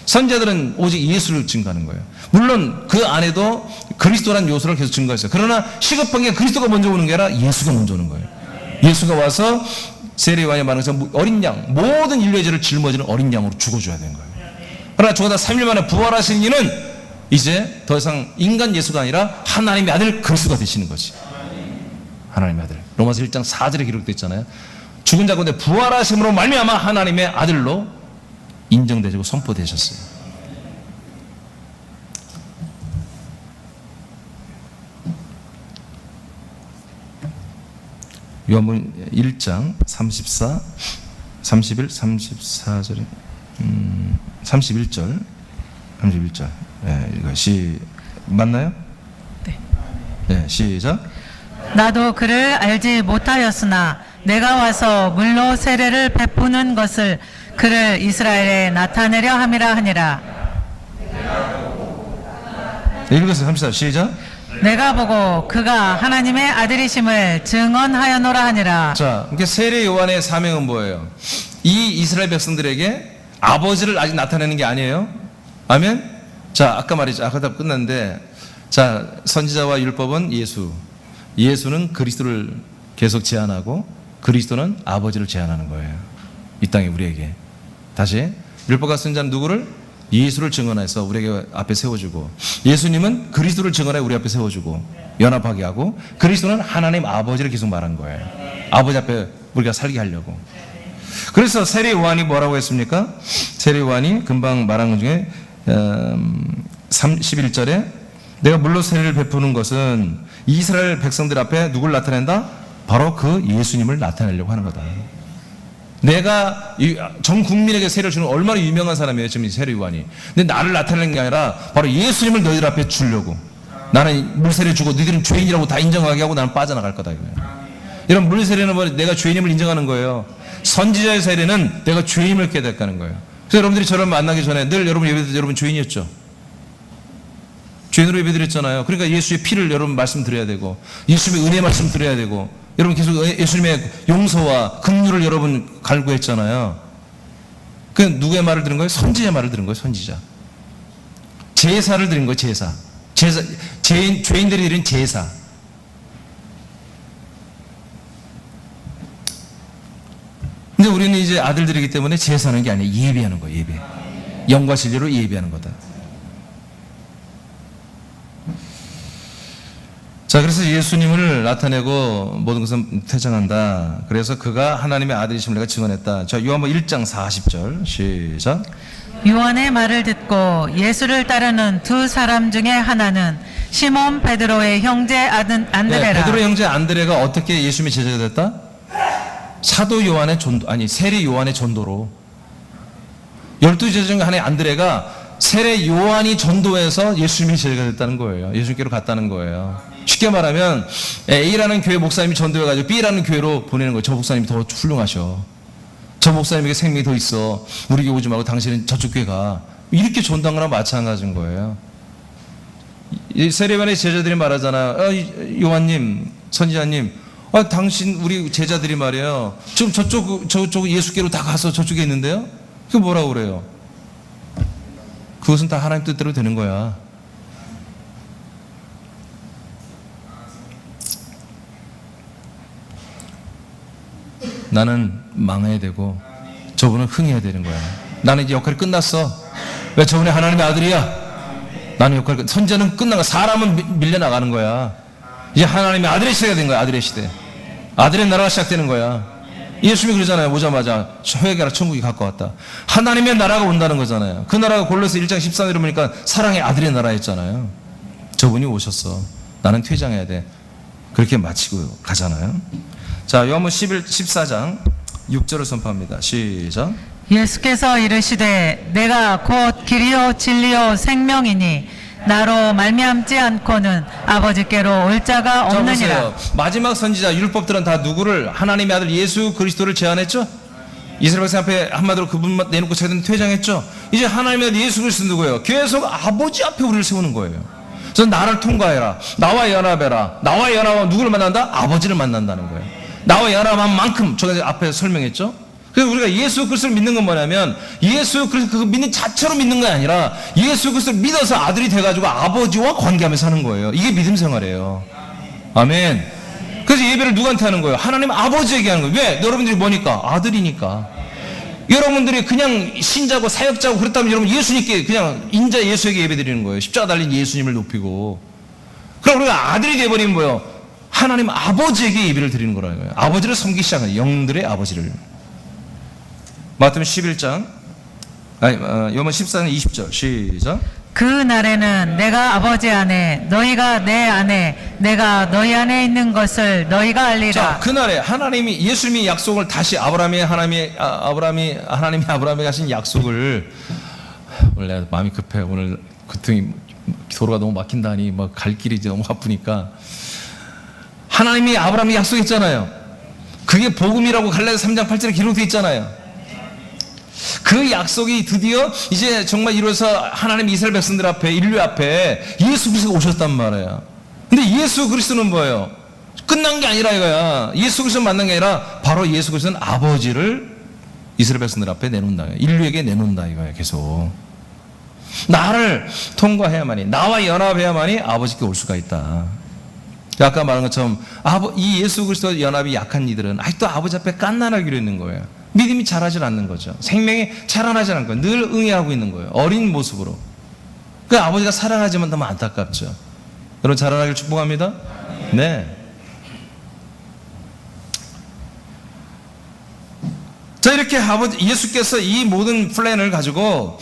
A: 선지자들은 오직 예수를 증거하는 거예요. 물론 그 안에도 그리스도라는 요소를 계속 증거했어요. 그러나 시급한 게 그리스도가 먼저 오는 게 아니라 예수가 먼저 오는 거예요. 예수가 와서 세례 요한이 말한 것처럼 어린 양, 모든 인류의 죄를 짊어지는 어린 양으로 죽어줘야 되는 거예요. 그러나 죽어다 3일 만에 부활하신 이는 이제 더 이상 인간 예수가 아니라 하나님의 아들 그리스도가 되시는 거지. 하나님의 아들. 로마서 1장 4절에 기록되어 있잖아요. 죽은 자 가운데 부활하심으로 말미암아 하나님의 아들로 인정되시고 선포되셨어요. 요한복음 1장 34, 31, 34절에 31절 31절 이것이 맞나요?
B: 네.
A: 네, 시작.
B: 나도 그를 알지 못하였으나 내가 와서 물로 세례를 베푸는 것을 그를 이스라엘에 나타내려 함이라 하니라.
A: 읽으세요. 34 시작.
B: 내가 보고 그가 하나님의 아들이심을 증언하여노라 하니라.
A: 자, 그러니까 세례 요한의 사명은 뭐예요? 이 이스라엘 백성들에게 아버지를 아직 나타내는 게 아니에요. 아멘. 자, 아까 말했죠. 아까 다 끝났는데, 자, 선지자와 율법은 예수는 그리스도를 계속 제안하고 그리스도는 아버지를 제안하는 거예요. 이 땅에 우리에게. 다시 율법과 선지자는 누구를? 예수를 증언해서 우리에게 앞에 세워주고, 예수님은 그리스도를 증언해 우리 앞에 세워주고 연합하게 하고, 그리스도는 하나님 아버지를 계속 말한 거예요. 아버지 앞에 우리가 살게 하려고. 그래서 세례 요한이 뭐라고 했습니까? 세례 요한이 금방 말한 것 중에 11절에 내가 물로 세례를 베푸는 것은 이스라엘 백성들 앞에 누굴 나타낸다? 바로 그 예수님을 나타내려고 하는 거다. 내가 전 국민에게 세례를 주는 얼마나 유명한 사람이에요, 지금 세례 요한이. 근데 나를 나타내는 게 아니라 바로 예수님을 너희들 앞에 주려고. 나는 물세례 주고 너희들은 죄인이라고 다 인정하게 하고 나는 빠져나갈 거다 이거예요. 이런 물세례는 뭐 내가 죄인임을 인정하는 거예요. 선지자의 세례는 내가 죄인임을 깨닫는 거예요. 그래서 여러분들이 저를 만나기 전에 늘 여러분 예배드릴 때 여러분 죄인이었죠. 죄인으로 예배드렸잖아요. 그러니까 예수의 피를 여러분 말씀드려야 되고, 예수님의 은혜 말씀 드려야 되고, 여러분 계속 예수님의 용서와 긍휼을 여러분 갈구했잖아요. 그 누구의 말을 들은 거예요? 선지자의 말을 들은 거예요. 선지자. 제사를 드린 거예요. 제사. 죄인들이 드린 제사. 근데 우리는 이제 아들들이기 때문에 제사하는 게 아니에요. 예배하는 거예요. 예배. 영과 진리로 예배하는 거다. 자, 그래서 예수님을 나타내고 모든 것을 퇴장한다. 그래서 그가 하나님의 아들이심을 내가 증언했다. 자, 요한복음 1장 40절 시작.
B: 요한의 말을 듣고 예수를 따르는 두 사람 중에 하나는 시몬 베드로의 형제 안드레라.
A: 네, 베드로 형제 안드레가 어떻게 예수님의 제자가 됐다? 사도 요한의 전도, 아니 세례 요한의 전도로. 12제자 중에 하나의 안드레가 세례 요한이 전도해서 예수님의 제자가 됐다는 거예요. 예수님께로 갔다는 거예요. 쉽게 말하면 A라는 교회 목사님이 전도해가지고 B라는 교회로 보내는 거예요. 저 목사님이 더 훌륭하셔. 저 목사님에게 생명이 더 있어. 우리 교회 오지 말고 당신은 저쪽 교회 가. 이렇게 전도한 거랑 마찬가지인 거예요. 세례 요한의 제자들이 말하잖아요. 요한님, 선지자님, 당신 우리 제자들이 말이에요. 지금 저쪽 예수께로 다 가서 저쪽에 있는데요. 그게 뭐라고 그래요? 그것은 다 하나님 뜻대로 되는 거야. 나는 망해야 되고 저분은 흥해야 되는 거야. 나는 이제 역할이 끝났어. 왜? 저분이 하나님의 아들이야. 나는 역할이 선지자는 끝난 거야. 사람은 밀려나가는 거야. 이제 하나님의 아들의 시대가 된 거야. 아들의 시대. 아들의 나라가 시작되는 거야. 예수님이 그러잖아요. 오자마자 회개하라 천국이 가까웠다. 하나님의 나라가 온다는 거잖아요. 그 나라가 골로새 1장 13절에 보니까 사랑의 아들의 나라였잖아요. 저분이 오셨어. 나는 퇴장해야 돼. 그렇게 마치고 가잖아요. 자, 요한복음 14장 6절을 선포합니다. 시작.
B: 예수께서 이르시되 내가 곧 길이요 진리요 생명이니 나로 말미암지 않고는 아버지께로 올 자가 없느니라.
A: 보세요. 마지막 선지자 율법들은 다 누구를? 하나님의 아들 예수 그리스도를 제안했죠. 이스라엘 백성 앞에 한마디로 그분만 내놓고 제대로 퇴장했죠. 이제 하나님의 아들 예수 그리스도 누구예요? 계속 아버지 앞에 우리를 세우는 거예요. 그래서 나를 통과해라. 나와 연합해라. 나와 연합하면 누구를 만난다? 아버지를 만난다는 거예요. 나와 연합한 만큼 제가 앞에 설명했죠. 그래서 우리가 예수 그리스도를 믿는 건 뭐냐면 예수 그리스도 그 믿는 자체로 믿는 게 아니라 예수 그리스도를 믿어서 아들이 돼가지고 아버지와 관계하면서 사는 거예요. 이게 믿음 생활이에요. 아멘. 그래서 예배를 누구한테 하는 거예요? 하나님 아버지에게 하는 거예요. 왜? 여러분들이 뭐니까? 아들이니까. 여러분들이 그냥 신자고 사역자고 그렇다면 여러분 예수님께 그냥 인자 예수에게 예배 드리는 거예요. 십자가 달린 예수님을 높이고. 그럼 우리가 아들이 돼버리면 뭐예요? 하나님 아버지에게 예배를 드리는 거라는 거예요. 아버지를 섬기기 시작하는 영들의 아버지를. 마태복음 11장 요번 14장 20절 시작.
B: 그 날에는 내가 아버지 안에 너희가 내 안에 내가 너희 안에 있는 것을 너희가 알리라.
A: 자, 그날에 하나님이 예수님이 약속을 다시 하나님이 아브라함에게 하신 약속을 오늘 내가 마음이 급해. 오늘 그통이 도로가 너무 막힌다니 막 갈 길이 이제 너무 아프니까 하나님이 아브라함에게 약속했잖아요. 그게 복음이라고 갈라디아서 3장 8절에 기록되어 있잖아요. 그 약속이 드디어 이제 정말 이루어서 하나님 이스라엘 백성들 앞에 인류 앞에 예수 그리스도가 오셨단 말이에요. 근데 예수 그리스도는 뭐예요? 끝난 게 아니라 이거야. 예수 그리스도 만난 게 아니라 바로 예수 그리스도는 아버지를 이스라엘 백성들 앞에 내놓는다. 인류에게 내놓는다 이거야. 계속 나를 통과해야만이 나와 연합해야만이 아버지께 올 수가 있다. 아까 말한 것처럼 이 예수 그리스도 연합이 약한 이들은 아직도 아버지 앞에 깐난하기로 있는 거예요. 믿음이 자라질 않는 거죠. 생명이 자라나지 않는 거예요. 늘 응애하고 있는 거예요. 어린 모습으로. 그 아버지가 사랑하지만 너무 안타깝죠. 여러분 자라나길 축복합니다. 네. 자, 이렇게 예수께서 이 모든 플랜을 가지고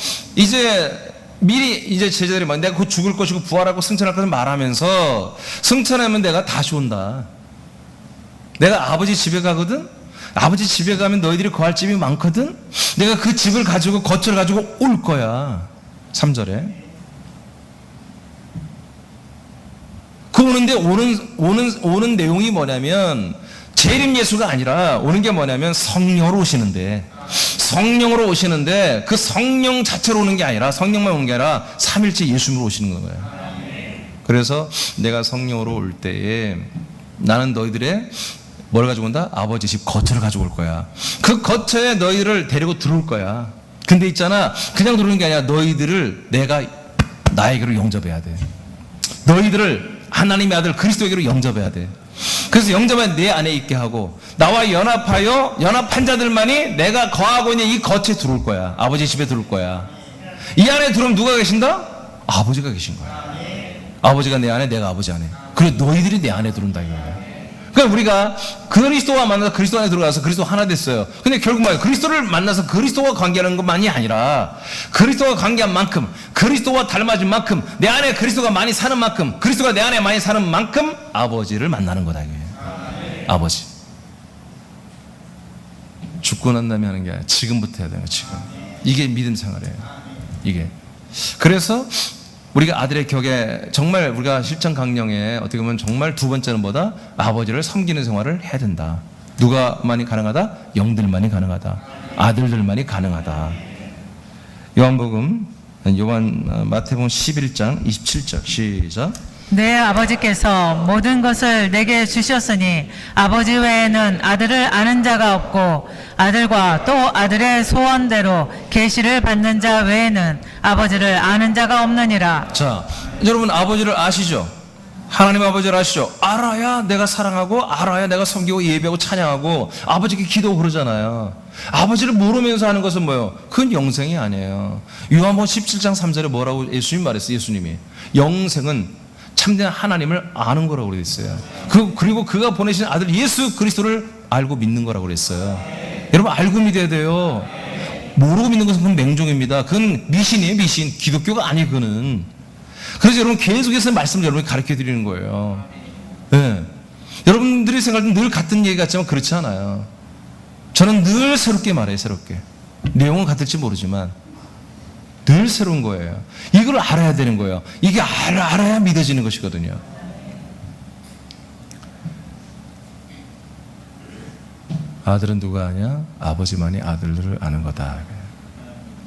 A: 미리 이제 제자들이 막 내가 곧 죽을 것이고 부활하고 승천할 것을 말하면서 승천하면 내가 다시 온다. 내가 아버지 집에 가거든. 아버지 집에 가면 너희들이 거할 집이 많거든. 내가 그 집을 가지고 거처를 가지고 올 거야. 3절에 그 오는 내용이 뭐냐면 재림 예수가 아니라 오는 게 뭐냐면 성령으로 오시는데 그 성령 자체로 오는 게 아니라 성령만 오는 게 아니라 삼일째 예수님으로 오시는 거예요. 그래서 내가 성령으로 올 때에 나는 너희들의 뭘 가지고 온다? 아버지 집 거처를 가지고 올 거야. 그 거처에 너희를 데리고 들어올 거야. 근데 있잖아, 그냥 들어오는 게 아니라 너희들을 내가 나에게로 영접해야 돼. 너희들을 하나님의 아들 그리스도에게로 영접해야 돼. 그래서 영접해 내 안에 있게 하고 나와 연합한 자들만이 내가 거하고 있는 이 거처에 들어올 거야. 아버지 집에 들어올 거야. 이 안에 들어오면 누가 계신다? 아버지가 계신 거야. 아버지가 내 안에, 내가 아버지 안에. 그리고 너희들이 내 안에 들어온다 이거야. 그러니까 우리가 그리스도와 만나서 그리스도 안에 들어가서 그리스도 하나 됐어요. 근데 결국 뭐예요? 그리스도를 만나서 그리스도와 관계하는 것만이 아니라 그리스도와 관계한 만큼, 그리스도와 닮아진 만큼, 내 안에 그리스도가 많이 사는 만큼, 그리스도가 내 안에 많이 사는 만큼 아버지를 만나는 거다 이거예요. 아버지. 죽고 난 다음에 하는 게 아니라 지금부터 해야 돼요. 지금. 이게 믿음 생활이에요. 이게. 그래서 우리가 아들의 격에 정말 우리가 실천 강령에 어떻게 보면 정말 두 번째는 뭐다? 아버지를 섬기는 생활을 해야 된다. 누가만이 가능하다? 영들만이 가능하다. 아들들만이 가능하다. 마태복음 11장 27절 시작.
B: 내 아버지께서 모든 것을 내게 주셨으니 아버지 외에는 아들을 아는 자가 없고 아들과 또 아들의 소원대로 계시를 받는 자 외에는 아버지를 아는 자가 없느니라.
A: 자, 여러분 아버지를 아시죠? 하나님 아버지를 아시죠? 알아야 내가 사랑하고 알아야 내가 섬기고 예배하고 찬양하고 아버지께 기도하고 그러잖아요. 아버지를 모르면서 하는 것은 뭐예요? 그건 영생이 아니에요. 요한복음 17장 3절에 뭐라고 예수님이 말했어요? 예수님이 영생은 참된 하나님을 아는 거라고 그랬어요. 그리고 그가 보내신 아들 예수 그리스도를 알고 믿는 거라고 그랬어요. 여러분 알고 믿어야 돼요. 모르고 믿는 것은 그건 맹종입니다. 그건 미신이에요. 미신. 기독교가 아니에요. 그거는. 그래서 여러분 계속해서 말씀을 여러분이 가르쳐 드리는 거예요. 네. 여러분들이 생각할 때 늘 같은 얘기 같지만 그렇지 않아요. 저는 늘 새롭게 말해요. 새롭게. 내용은 같을지 모르지만 늘 새로운 거예요. 이걸 알아야 되는 거예요. 이게 알아야 믿어지는 것이거든요. 아들은 누가 아냐? 아버지만이 아들들을 아는 거다.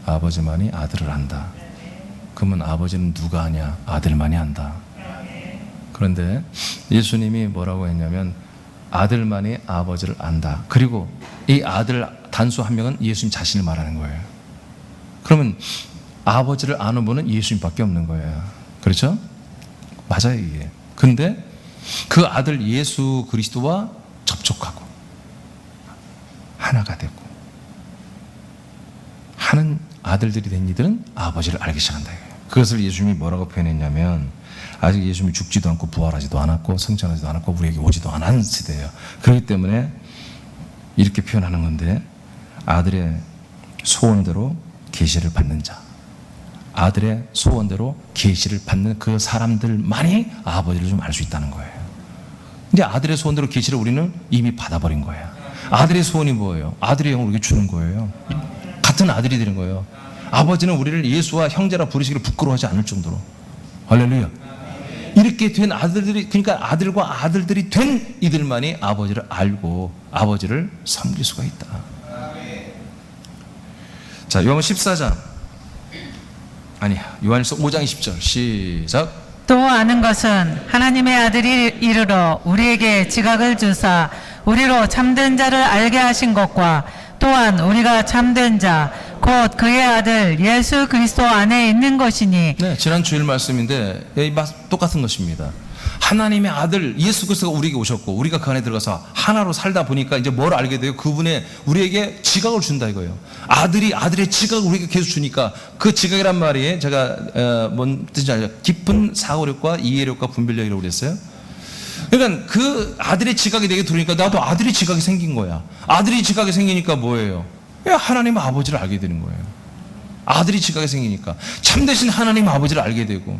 A: 아버지만이 아들을 안다. 그러면 아버지는 누가 아냐? 아들만이 안다. 그런데 예수님이 뭐라고 했냐면 아들만이 아버지를 안다. 그리고 이 아들 단수 한 명은 예수님 자신을 말하는 거예요. 그러면 아버지를 아는 분은 예수님밖에 없는 거예요. 그렇죠? 맞아요, 이게. 근데 그 아들 예수 그리스도와 접촉하고 하나가 되고 하는 아들들이 된 이들은 아버지를 알기 시작한다. 그것을 예수님이 뭐라고 표현했냐면 아직 예수님이 죽지도 않고 부활하지도 않았고 승천하지도 않았고 우리에게 오지도 않은 시대예요. 그렇기 때문에 이렇게 표현하는 건데 아들의 소원대로 계시를 받는 자, 아들의 소원대로 계시를 받는 그 사람들만이 아버지를 좀 알 수 있다는 거예요. 근데 아들의 소원대로 계시를 우리는 이미 받아버린 거예요. 아들의 소원이 뭐예요? 아들의 영을 우리에게 주는 거예요. 같은 아들이 되는 거예요. 아버지는 우리를 예수와 형제라 부르시기를 부끄러워하지 않을 정도로. 할렐루야. 이렇게 된 아들들이, 그러니까 아들과 아들들이 된 이들만이 아버지를 알고 아버지를 섬길 수가 있다. 자, 요한 14장 요한일서 5장 20절 시작.
B: 또 아는 것은 하나님의 아들이 이르러 우리에게 지각을 주사 우리로 참된 자를 알게 하신 것과 또한 우리가 참된 자 곧 그의 아들 예수 그리스도 안에 있는 것이니.
A: 네, 지난 주일 말씀인데 똑같은 것입니다. 하나님의 아들 예수 그리스도가 우리에게 오셨고 우리가 그 안에 들어가서 하나로 살다 보니까 이제 뭘 알게 돼요? 그분의 우리에게 지각을 준다 이거예요. 아들의 지각을 우리에게 계속 주니까 그 지각이란 말이 제가 뭔 뜻인지 알죠? 깊은 사고력과 이해력과 분별력이라고 그랬어요. 그러니까 그 아들의 지각이 내게 들어오니까 나도 아들의 지각이 생긴 거야. 아들이 지각이 생기니까 뭐예요? 하나님 아버지를 알게 되는 거예요. 아들이 지각이 생기니까 참되신 하나님 아버지를 알게 되고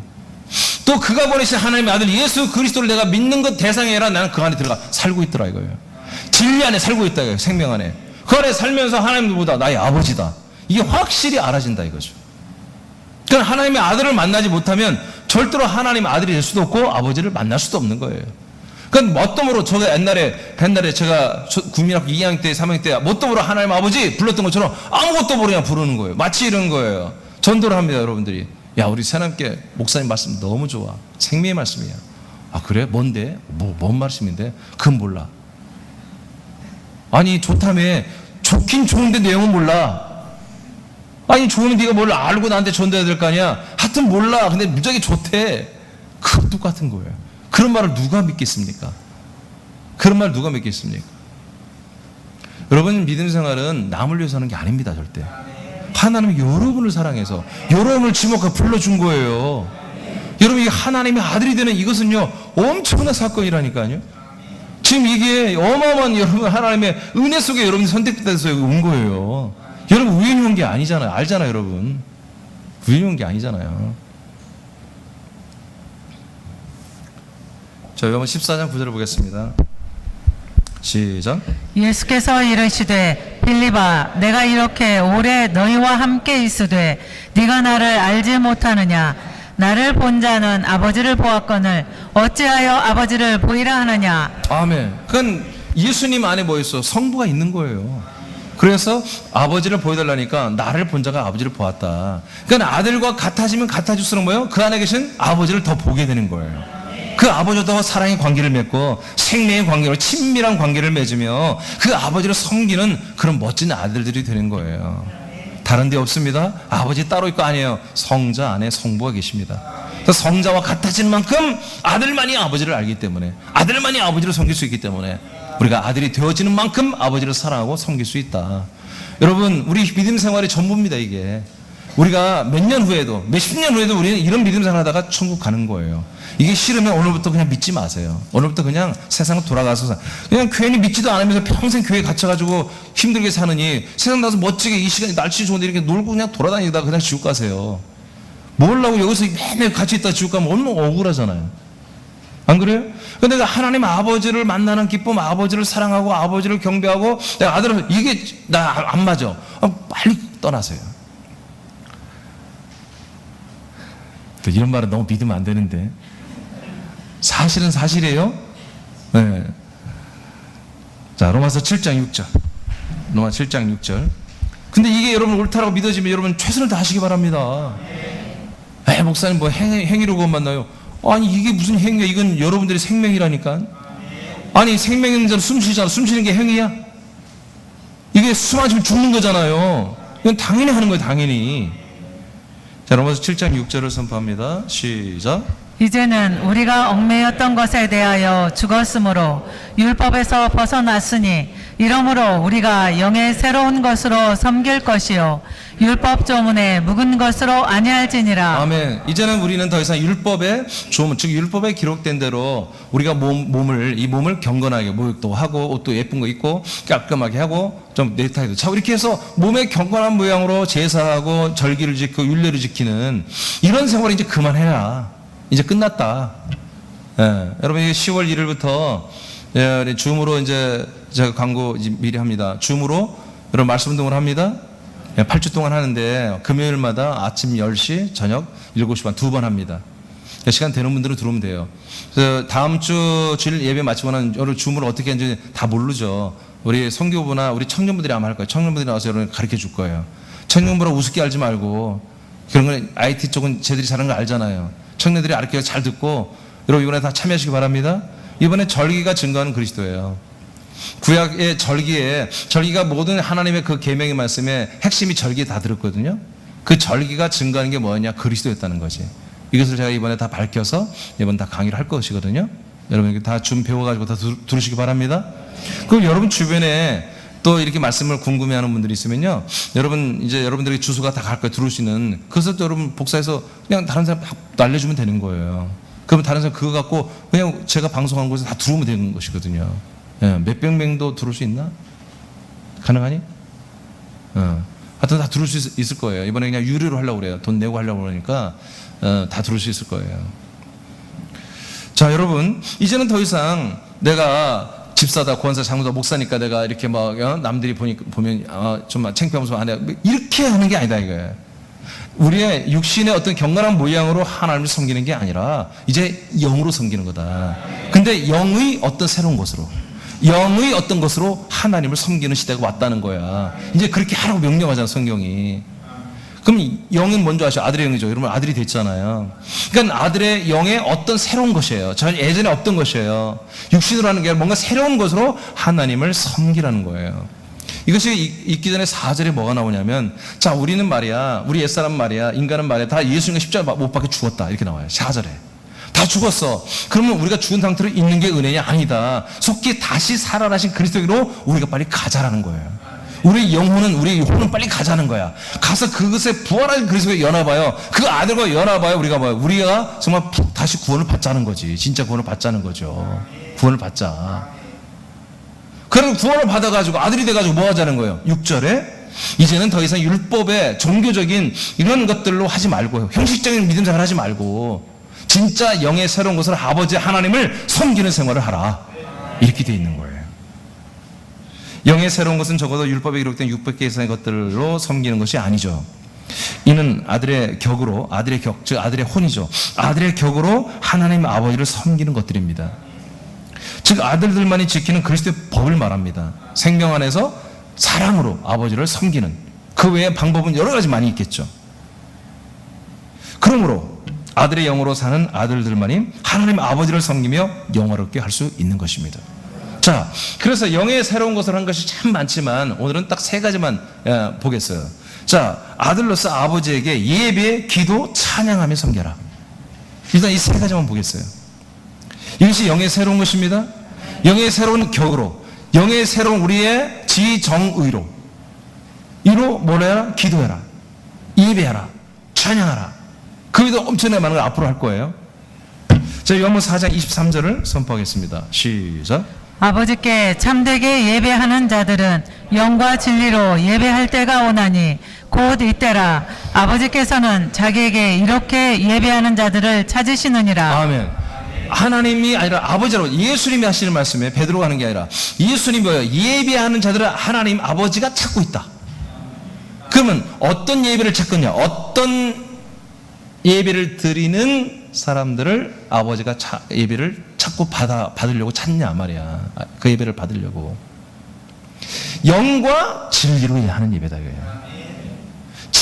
A: 또 그가 보내신 하나님의 아들 예수 그리스도를 내가 믿는 것 대상이 아니라 나는 그 안에 들어가 살고 있더라 이거예요. 진리 안에 살고 있다 이거예요. 생명 안에. 그 안에 살면서 하나님보다 나의 아버지다. 이게 확실히 알아진다 이거죠. 그러니까 하나님의 아들을 만나지 못하면 절대로 하나님의 아들이 될 수도 없고 아버지를 만날 수도 없는 거예요. 그러니까 뭣덤으로 제가 옛날에 제가 국민학교 2학년 때 3학년 때 뭣덤으로 하나님 아버지 불렀던 것처럼 아무것도 모르냐 부르는 거예요. 마치 이런 거예요. 전도를 합니다 여러분들이. 야 우리 새남께 목사님 말씀 너무 좋아. 생명의 말씀이야. 아 그래? 뭔데? 뭔 말씀인데? 그건 몰라. 아니 좋다며. 좋긴 좋은데 내용은 몰라. 아니 좋으면 네가 뭘 알고 나한테 전도해야 될 거 아니야. 하여튼 몰라. 근데 무지하게 좋대. 그거 똑같은 거예요. 그런 말을 누가 믿겠습니까? 그런 말 누가 믿겠습니까? 여러분 믿음 생활은 남을 위해서 하는 게 아닙니다 절대. 하나님은 여러분을 사랑해서 여러분을 지목하고 불러준 거예요. 여러분 이게 하나님의 아들이 되는 이것은요 엄청난 사건이라니까요. 지금 이게 어마어마한 여러분 하나님의 은혜 속에 여러분이 선택돼서 여기 온 거예요. 여러분 우연히 온 게 아니잖아요. 알잖아요 여러분. 우연히 온 게 아니잖아요. 자, 요한 14장 9절을 보겠습니다. 시작.
B: 예수께서 이르시되 빌립아 내가 이렇게 오래 너희와 함께 있으되 네가 나를 알지 못하느냐. 나를 본 자는 아버지를 보았거늘 어찌하여 아버지를 보이라 하느냐.
A: 아멘. 그건 예수님 안에 뭐 있어? 성부가 있는 거예요. 그래서 아버지를 보여달라니까 나를 본 자가 아버지를 보았다. 그러니까 아들과 같아지면 같아질수록 뭐예요? 그 안에 계신 아버지를 더 보게 되는 거예요. 그 아버지와 사랑의 관계를 맺고 생명의 관계로 친밀한 관계를 맺으며 그 아버지를 섬기는 그런 멋진 아들들이 되는 거예요. 다른 데 없습니다. 아버지 따로 있고 아니에요. 성자 안에 성부가 계십니다. 그래서 성자와 같아진 만큼 아들만이 아버지를 알기 때문에 아들만이 아버지를 섬길 수 있기 때문에 우리가 아들이 되어지는 만큼 아버지를 사랑하고 섬길 수 있다. 여러분 우리 믿음 생활이 전부입니다. 이게 우리가 몇 년 후에도 몇십 년 후에도 우리는 이런 믿음 생활하다가 천국 가는 거예요. 이게 싫으면 오늘부터 그냥 믿지 마세요. 오늘부터 그냥 세상으로 돌아가서 그냥 괜히 믿지도 않으면서 평생 교회에 갇혀가지고 힘들게 사느니 세상 나가서 멋지게 이 시간에 날씨 좋은데 이렇게 놀고 그냥 돌아다니다가 그냥 지옥 가세요. 뭘라고 여기서 매일 같이 있다 지옥 가면 얼마나 억울하잖아요. 안 그래요? 근데 내가 하나님 아버지를 만나는 기쁨, 아버지를 사랑하고 아버지를 경배하고 내가 아들을 이게 나 안 맞아. 빨리 떠나세요. 이런 말은 너무 믿으면 안 되는데 사실은 사실이에요. 네. 자, 로마서 7장 6절. 로마 7장 6절. 근데 이게 여러분 옳다라고 믿어지면 여러분 최선을 다하시기 바랍니다. 목사님 뭐 행위로 그것 만나요? 아니 이게 무슨 행위야? 이건 여러분들의 생명이라니까. 아니 생명 있는 자는 숨 쉬잖아. 숨 쉬는 게 행위야? 이게 숨 안 쉬면 죽는 거잖아요. 이건 당연히 하는 거예요. 당연히. 자, 로마서 7장 6절을 선포합니다. 시작.
B: 이제는 우리가 얽매였던 것에 대하여 죽었으므로 율법에서 벗어났으니 이러므로 우리가 영의 새로운 것으로 섬길 것이요 율법 조문에 묵은 것으로 아니할지니라.
A: 아멘. 이제는 우리는 더 이상 율법의 조문, 즉 율법에 기록된 대로 우리가 이 몸을 경건하게 목욕도 하고 옷도 예쁜 거 입고 깔끔하게 하고 좀 네타이도 차고 이렇게 해서 몸의 경건한 모양으로 제사하고 절기를 지키고 율례를 지키는 이런 생활을 이제 그만해라. 이제 끝났다. 예, 여러분 이게 10월 1일부터 줌으로 이제 제가 광고 이제 미리 합니다. 줌으로 여러분 말씀 운동을 합니다. 8주 동안 하는데 금요일마다 아침 10시, 저녁 7시 반 2번 합니다. 시간 되는 분들은 들어오면 돼요. 그래서 다음 주 주일 예배 마치고는 여러분 줌으로 어떻게 하는지 다 모르죠. 우리 선교부나 우리 청년분들이 아마 할 거예요. 청년분들이 나와서 여러분 가르쳐 줄 거예요. 청년부라 우습게 알지 말고 그런 건 IT 쪽은 쟤들이 잘하는 거 알잖아요. 청년들이 알게 잘 듣고 여러분 이번에 다 참여하시기 바랍니다. 이번에 절기가 증거하는 그리스도예요. 구약의 절기가 모든 하나님의 그 계명의 말씀에 핵심이 절기에 다 들었거든요. 그 절기가 증거하는 게 뭐냐? 그리스도였다는 거지. 이것을 제가 이번에 다 밝혀서 이번 다 강의를 할 것이거든요. 여러분 다 좀 배워가지고 다 들으시기 바랍니다. 그럼 여러분 주변에 또 이렇게 말씀을 궁금해하는 분들이 있으면요, 여러분 이제 여러분들에게 주소가 다 갈 거예요. 들을 수 있는. 그래서 여러분 복사해서 그냥 다른 사람 알려주면 되는 거예요. 그러면 다른 사람 그거 갖고 그냥 제가 방송한 곳에 다 들어오면 되는 것이거든요. 예, 몇백 명도 들을 수 있나? 가능하니? 하여튼 다 들을 수 있을 거예요. 이번에 그냥 유료로 하려고 그래요. 돈 내고 하려고 그러니까 다 들을 수 있을 거예요. 자, 여러분 이제는 더 이상 내가 집사다, 권사, 장로다, 목사니까 내가 이렇게 막 남들이 보면 좀 창피하면서 안 해. 이렇게 하는 게 아니다 이거예요. 우리의 육신의 어떤 경건한 모양으로 하나님을 섬기는 게 아니라 이제 영으로 섬기는 거다. 근데 영의 어떤 새로운 것으로, 영의 어떤 것으로 하나님을 섬기는 시대가 왔다는 거야. 이제 그렇게 하라고 명령하잖아 성경이. 그럼 영은 뭔지 아시죠? 아들의 영이죠. 여러분 아들이 됐잖아요. 그러니까 아들의 영의 어떤 새로운 것이에요. 전 예전에 없던 것이에요. 육신으로 하는 게 아니라 뭔가 새로운 것으로 하나님을 섬기라는 거예요. 이것이 있기 전에 4절에 뭐가 나오냐면, 자 우리는 말이야, 우리 옛사람 말이야, 인간은 말이야, 다 예수님과 십자가 못 박혀 죽었다 이렇게 나와요. 4절에 다 죽었어. 그러면 우리가 죽은 상태로 있는 게 은혜냐? 아니다. 속히 다시 살아나신 그리스도로 우리가 빨리 가자라는 거예요. 우리 혼은 빨리 가자는 거야. 가서 그것에 부활한 그리스도에 연합하여 그 아들과 연합하여 우리가 정말 다시 구원을 받자는 거지. 진짜 구원을 받자는 거죠. 구원을 받자. 그럼 구원을 받아가지고 아들이 돼가지고 뭐 하자는 거예요? 6절에 이제는 더 이상 율법의 종교적인 이런 것들로 하지 말고, 형식적인 믿음 생활 하지 말고 진짜 영의 새로운 것을 아버지 하나님을 섬기는 생활을 하라. 이렇게 돼 있는 거예요. 영의 새로운 것은 적어도 율법에 기록된 600개 이상의 것들로 섬기는 것이 아니죠. 이는 아들의 격으로, 즉 아들의 혼이죠. 아들의 격으로 하나님 아버지를 섬기는 것들입니다. 즉 아들들만이 지키는 그리스도의 법을 말합니다. 생명 안에서 사랑으로 아버지를 섬기는, 그 외에 방법은 여러 가지 많이 있겠죠. 그러므로 아들의 영으로 사는 아들들만이 하나님 아버지를 섬기며 영화롭게 할 수 있는 것입니다. 자, 그래서 영의 새로운 것을 한 것이 참 많지만 오늘은 딱 3가지만 보겠어요. 자, 아들로서 아버지에게 예배, 기도, 찬양하며 섬겨라. 일단 이 3가지만 보겠어요. 이것이 영의 새로운 것입니다. 영의 새로운 격으로, 영의 새로운 우리의 지정의로, 이로 뭐라? 기도해라, 예배하라, 찬양하라. 그 외에도 엄청나게 많은 걸 앞으로 할 거예요. 자, 요한복음 4장 23절을 선포하겠습니다. 시작.
B: 아버지께 참되게 예배하는 자들은 영과 진리로 예배할 때가 오나니 곧 이때라. 아버지께서는 자기에게 이렇게 예배하는 자들을 찾으시느니라.
A: 아멘. 하나님이 아니라 아버지로, 예수님이 하시는 말씀에 베드로가 하는 게 아니라 예수님이 뭐예요? 예배하는 자들을 하나님 아버지가 찾고 있다. 그러면 어떤 예배를 찾겠냐? 어떤 예배를 드리는 사람들을 아버지가 예배를 찾고 받으려고 찾냐 말이야. 그 예배를 받으려고. 영과 진리로 하는 예배다.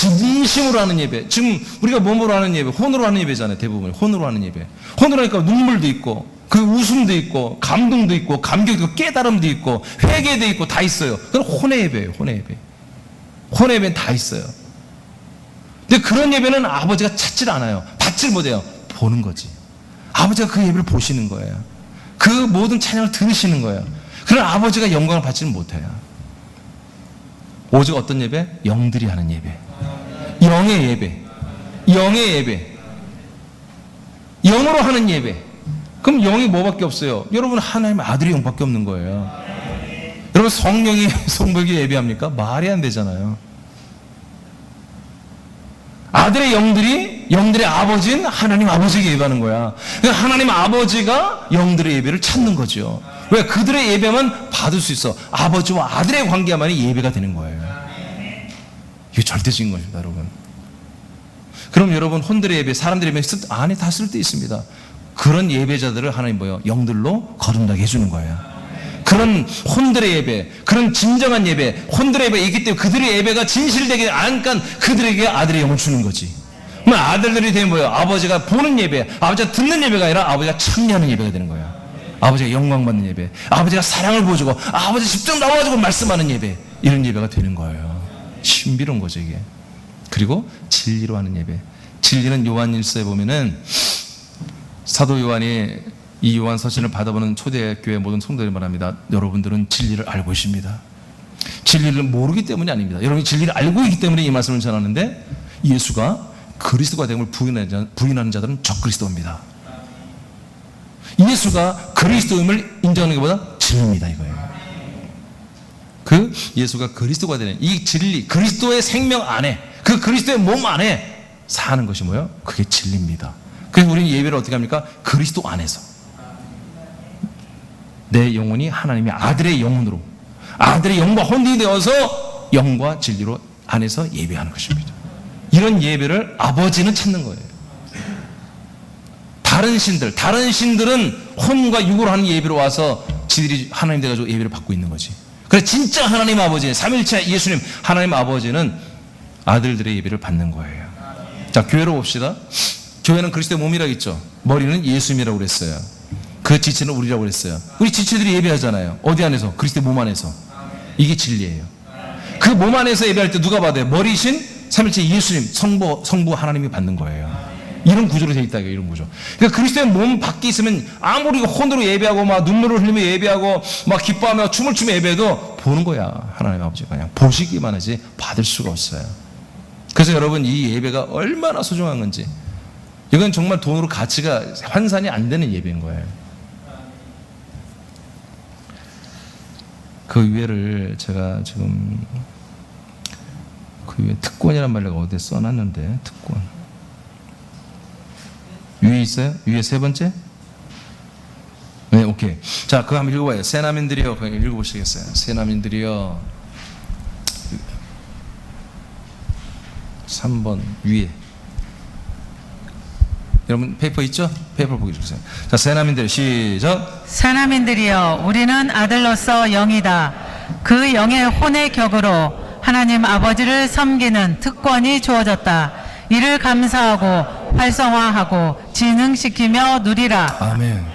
A: 진심으로 하는 예배. 지금 우리가 몸으로 하는 예배, 혼으로 하는 예배잖아요. 대부분 혼으로 하는 예배. 혼으로 하니까 눈물도 있고 그 웃음도 있고 감동도 있고 감격도 있고 깨달음도 있고 회개도 있고 다 있어요. 그건 혼의 예배예요. 혼의 예배. 혼의 예배는 다 있어요. 근데 그런 예배는 아버지가 찾질 않아요. 받질 못해요. 보는 거지. 아버지가 그 예배를 보시는 거예요. 그 모든 찬양을 들으시는 거예요. 그러나 아버지가 영광을 받지는 못해요. 오직 어떤 예배? 영들이 하는 예배. 영의 예배. 영의 예배. 영으로 하는 예배. 그럼 영이 뭐밖에 없어요? 여러분 하나님의 아들의 영밖에 없는 거예요. 여러분 성령이 성부에게 예배합니까? 말이 안 되잖아요. 아들의 영들의 아버지는 하나님 아버지에게 예배하는 거야. 그러니까 하나님 아버지가 영들의 예배를 찾는 거죠. 왜? 그들의 예배만 받을 수 있어. 아버지와 아들의 관계만이 예배가 되는 거예요. 이게 절대적인 것입니다, 여러분. 그럼 여러분 혼들의 예배, 사람들의 예배 안에 다 쓸 때 있습니다. 그런 예배자들을 하나님 뭐예요? 영들로 거듭나게 해주는 거예요. 그런 혼들의 예배, 그런 진정한 예배, 혼들의 예배가 있기 때문에 그들의 예배가 진실되게 안간 그들에게 아들의 영을 주는 거지. 그럼 아들들이 되면 뭐예요? 아버지가 보는 예배, 아버지가 듣는 예배가 아니라 아버지가 참여하는 예배가 되는 거예요. 아버지가 영광받는 예배, 아버지가 사랑을 보여주고 아버지 직접 나와가지고 말씀하는 예배, 이런 예배가 되는 거예요. 신비로운 거죠 이게. 그리고 진리로 하는 예배. 진리는 요한일서에 보면은 사도 요한이 이 요한 서신을 받아보는 초대교회 모든 성도들이 말합니다. 여러분들은 진리를 알고 있습니다. 진리를 모르기 때문이 아닙니다. 여러분이 진리를 알고 있기 때문에 이 말씀을 전하는데, 예수가 그리스도가 됨을 부인하는 자들은 적그리스도입니다. 예수가 그리스도임을 인정하는 것보다 진리입니다 이거예요. 그 예수가 그리스도가 되는 이 진리, 그리스도의 생명 안에, 그 그리스도의 몸 안에 사는 것이 뭐예요? 그게 진리입니다. 그래서 우리는 예배를 어떻게 합니까? 그리스도 안에서 내 영혼이 하나님의 아들의 영혼으로, 아들의 영과 혼이 되어서 영과 진리로 안에서 예배하는 것입니다. 이런 예배를 아버지는 찾는 거예요. 다른 신들은 혼과 육으로 하는 예배로 와서 지들이 하나님 돼가지고 예배를 받고 있는 거지. 그래서 진짜 하나님 아버지, 삼일체 예수님 하나님 아버지는 아들들의 예배를 받는 거예요. 자, 교회로 봅시다. 교회는 그리스도의 몸이라고 했죠. 머리는 예수님이라고 그랬어요. 그 지체는 우리라고 그랬어요. 우리 지체들이 예배하잖아요. 어디 안에서? 그리스도의 몸 안에서. 이게 진리예요. 그 몸 안에서 예배할 때 누가 받아요? 머리신 삼일체 예수님, 성부 하나님이 받는 거예요. 이런 구조로 되어 있다, 이런 구조. 그러니까 그리스도의 몸 밖에 있으면 아무리 혼으로 예배하고 막 눈물을 흘리며 예배하고 막 기뻐하며 춤을 추며 예배해도 보는 거야. 하나님 아버지가 그냥 보시기만 하지 받을 수가 없어요. 그래서 여러분 이 예배가 얼마나 소중한 건지, 이건 정말 돈으로 가치가 환산이 안 되는 예배인 거예요. 그 위에를 제가 지금 그 위에 특권이란 말을 어디에 써놨는데, 특권 위에 있어요? 위에 세 번째? 네, 오케이. 자, 그거 한번 읽어봐요. 새남인들이여, 그거 읽어보시겠어요? 새남인들이여, 3번 위에. 여러분 페이퍼 있죠? 페이퍼 보기 주세요. 자, 새남인들 시작.
B: 새남인들이여, 우리는 아들로서 영이다. 그 영의 혼의 격으로 하나님 아버지를 섬기는 특권이 주어졌다. 이를 감사하고 활성화하고 진흥시키며 누리라.
A: 아멘.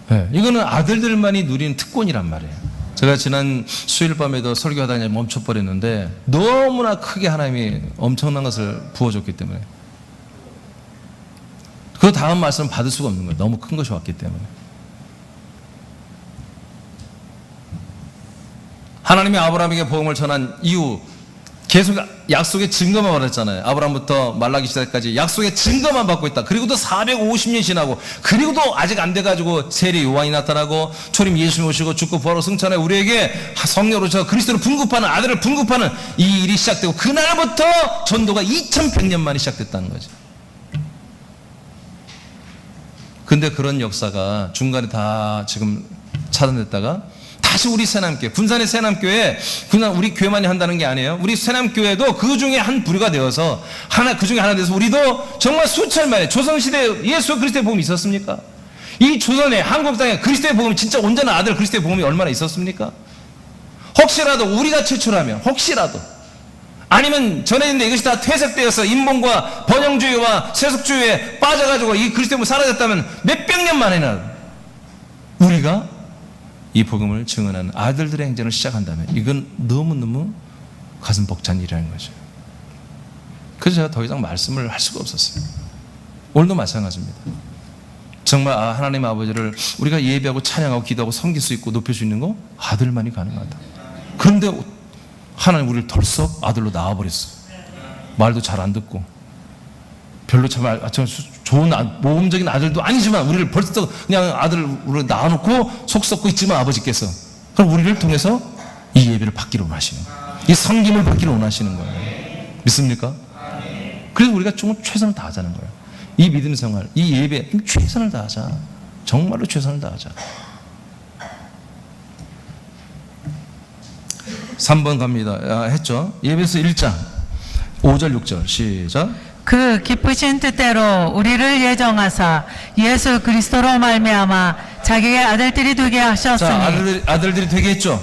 A: 네, 이거는 아들들만이 누리는 특권이란 말이에요. 제가 지난 수요일 밤에도 설교하다가 멈춰버렸는데, 너무나 크게 하나님이 엄청난 것을 부어줬기 때문에, 그 다음 말씀 받을 수가 없는 거예요. 너무 큰 것이 왔기 때문에. 하나님이 아브라함에게 복음을 전한 이후 계속 약속의 증거만 받았잖아요. 아브라함부터 말라기 시대까지 약속의 증거만 받고 있다. 그리고 또 450년 지나고, 그리고 또 아직 안 돼가지고 세례 요한이 나타나고 초림 예수님 오시고 죽고 부활로 승천해 우리에게 성령으로 오셔서 그리스도를 분급하는, 아들을 분급하는 이 일이 시작되고, 그날부터 전도가 2100년 만에 시작됐다는 거지. 근데 그런 역사가 중간에 다 지금 차단됐다가 다시 우리 새남교회, 군산의 새남교회, 우리 교회만이 한다는 게 아니에요. 우리 새남교회도 그 중에 한 부류가 되어서 그 중에 하나 돼서 우리도 정말 수천만에, 조선시대에 예수 그리스도의 복음이 있었습니까? 이 조선에, 한국 땅에 그리스도의 복음이, 진짜 온전한 아들 그리스도의 복음이 얼마나 있었습니까? 혹시라도 우리가 최초라면, 혹시라도 아니면 전해진데 이것이 다 퇴색되어서 인본과 번영주의와 세속주의에 빠져가지고 이 그리스도인이 사라졌다면 몇백 년 만에나 우리가 이 복음을 증언하는 아들들의 행전을 시작한다면 이건 너무너무 가슴 벅찬 일이라는 거죠. 그래서 제가 더 이상 말씀을 할 수가 없었어요. 오늘도 마찬가지입니다. 정말 하나님 아버지를 우리가 예배하고 찬양하고 기도하고 섬길 수 있고 높일 수 있는 거 아들만이 가능하다. 그런데 하나님 우리를 덜썩 아들로 낳아버렸어. 말도 잘 안 듣고 별로 참 좋은 모범적인 아들도 아니지만 우리를 벌써 그냥 아들을 낳아놓고 속 썩고 있지만 아버지께서 그럼 우리를 통해서 이 예배를 받기를 원하시는 거예요. 이 섬김을 받기를 원하시는 거예요. 믿습니까? 그래서 우리가 좀 최선을 다하자는 거예요. 이 믿음 생활, 이 예배 최선을 다하자. 정말로 최선을 다하자. 3번 갑니다. 했죠? 예배서 1장 5절 6절 시작.
B: 그 기쁘신 뜻대로 우리를 예정하사 예수 그리스도로 말미암아 자기의 아들들이 되게 하셨으니.
A: 자, 아들들이 되게 했죠.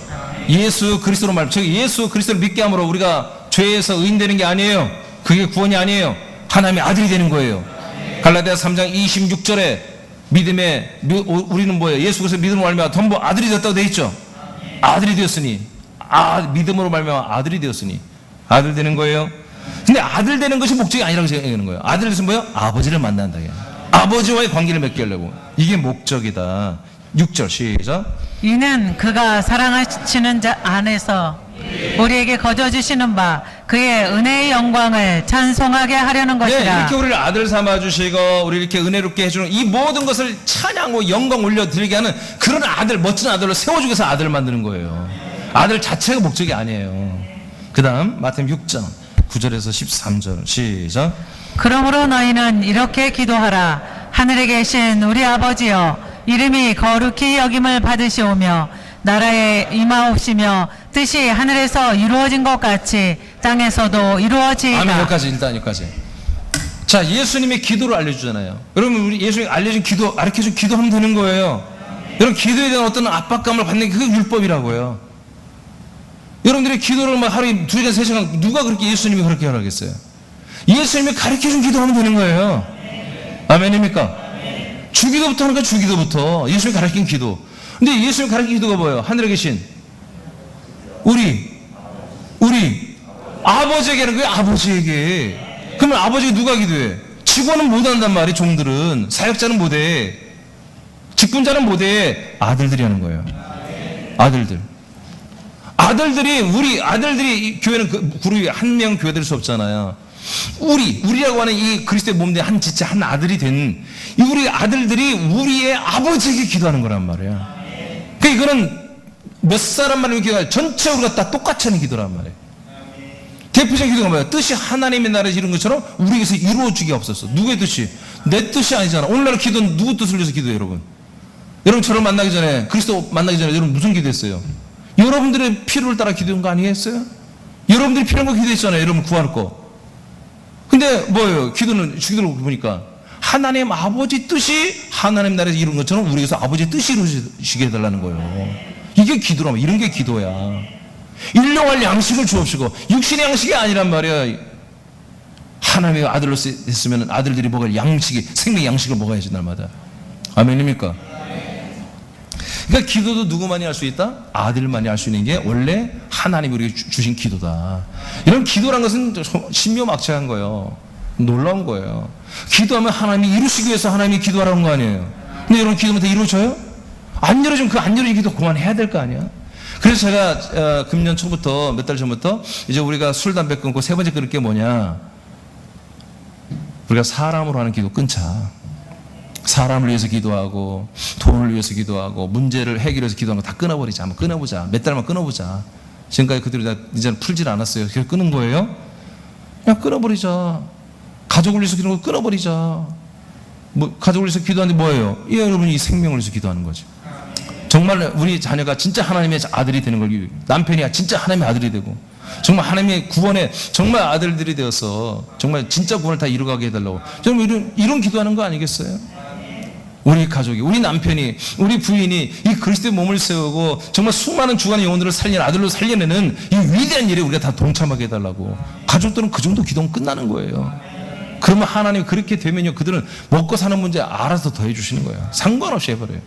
A: 예수 그리스도로 즉 예수 그리스도를 믿게 함으로 우리가 죄에서 의인되는 게 아니에요. 그게 구원이 아니에요. 하나님의 아들이 되는 거예요. 갈라디아서 3장 26절에 믿음에 우리는 뭐예요? 예수 그리스도 믿음으로 말미암아 전부 아들이 되었다고 되어 있죠. 아들이 되었으니 믿음으로 말미암아 아들이 되었으니 아들 되는 거예요. 근데 아들 되는 것이 목적이 아니라고 생각하는 거예요. 아들 되는 뭐예요? 아버지를 만난다. 아버지와의 관계를 맺게 하려고. 이게 목적이다. 6절 시작.
B: 이는 그가 사랑하시는 자 안에서 우리에게 거저 주시는 바 그의 은혜의 영광을 찬송하게 하려는 것이라.
A: 네, 이렇게 우리를 아들 삼아 주시고 우리 이렇게 은혜롭게 해주는 이 모든 것을 찬양하고 영광 올려드리게 하는 그런 아들, 멋진 아들로 세워주기 위해서 아들을 만드는 거예요. 아들 자체가 목적이 아니에요. 그 다음 마태복음 6장 9절에서 13절 시작.
B: 그러므로 너희는 이렇게 기도하라. 하늘에 계신 우리 아버지여, 이름이 거룩히 여김을 받으시오며 나라에 임하옵시며 뜻이 하늘에서 이루어진 것 같이 땅에서도 이루어지이다.
A: 아멘. 여기까지. 일단 여기까지. 자, 예수님이 기도를 알려주잖아요. 여러분, 우리 예수님이 알려준 기도, 가르쳐준 기도하면 되는 거예요. 여러분, 기도에 대한 어떤 압박감을 받는 게 그게 율법이라고요. 여러분들이 기도를 막 하루에 2시간 3시간 누가 그렇게 예수님이 그렇게 하라겠어요? 예수님이 가르쳐준 기도하면 되는 거예요. 아멘입니까? 주기도부터 하는 거야. 주기도부터 예수님이 가르친 기도. 근데 예수님이 가르친 기도가 뭐예요? 하늘에 계신 우리 아버지에게 하는 거예요. 아버지에게. 그러면 아버지가 누가 기도해? 직원은 못 한단 말이에요. 종들은. 사역자는 못해. 직분자는 못해. 아들들이 하는 거예요. 아들들이 우리 아들들이 교회는 그 그룹이 한 명 교회 될 수 없잖아요. 우리라고 하는 이 그리스도의 몸된 한 지체 한 아들이 된 이 우리 아들들이 우리의 아버지에게 기도하는 거란 말이야. 그러니까 이거는 몇 사람만 기도가 전체 우리가 다 똑같이 하는 기도란 말이에요. 대표적인 기도가 뭐야? 뜻이 하나님의 나라에서 이룬 것처럼 우리에게서 이루어지게 없었어. 누구의 뜻이? 내 뜻이 아니잖아. 오늘날 기도는 누구 뜻을 위해서 기도해요, 여러분? 여러분 저를 만나기 전에 그리스도 만나기 전에 여러분 무슨 기도했어요? 여러분들의 필요를 따라 기도한 거 아니겠어요? 여러분들이 필요한 거 기도했잖아요. 여러분 구할 거. 근데 뭐예요? 기도를 보니까 하나님 아버지 뜻이 하나님 나라에서 이룬 것처럼 우리에게서 아버지의 뜻이 이루어지게 해달라는 거예요. 이게 기도라면 이런 게 기도야. 일용할 양식을 주옵시고 육신의 양식이 아니란 말이야. 하나님의 아들로 했으면 아들들이 먹을 양식이 생명 양식을 먹어야지 날마다. 아멘입니까? 그러니까 기도도 누구만이 할 수 있다? 아들만이 할 수 있는 게 원래 하나님이 우리에게 주신 기도다. 이런 기도란 것은 신묘막측한 거예요. 놀라운 거예요. 기도하면 하나님이 이루시기 위해서 하나님이 기도하라는 거 아니에요. 근데 여러분 기도하면 다 이루어져요? 안 이루어지면 그 안 이루어진 기도 그만해야 될 거 아니야? 그래서 제가 금년 초부터 몇 달 전부터 이제 우리가 술, 담배 끊고 세 번째 끊을 게 뭐냐? 우리가 사람으로 하는 기도 끊자. 사람을 위해서 기도하고 돈을 위해서 기도하고 문제를 해결해서 기도하는 거 다 끊어버리자. 한번 끊어보자. 몇 달만 끊어보자. 지금까지 그들이 이제는 풀질 않았어요. 그래서 끊은 거예요? 그냥 끊어버리자. 가족을 위해서 기도하는 거 끊어버리자. 뭐 가족을 위해서 기도하는데 뭐예요? 여러분이 생명을 위해서 기도하는 거지. 정말 우리 자녀가 진짜 하나님의 아들이 되는 걸, 남편이 진짜 하나님의 아들이 되고 정말 하나님의 구원에 정말 아들들이 되어서 정말 진짜 구원을 다 이루어가게 해달라고. 저는 이런 기도하는 거 아니겠어요? 우리 가족이, 우리 남편이, 우리 부인이 이 그리스도의 몸을 세우고 정말 수많은 주간의 영혼들을 살리는 아들로 살려내는 이 위대한 일에 우리가 다 동참하게 해달라고 가족들은 그 정도 기도는 끝나는 거예요. 그러면 하나님이 그렇게 되면요, 그들은 먹고 사는 문제 알아서 더해 주시는 거예요. 상관없이 해버려요.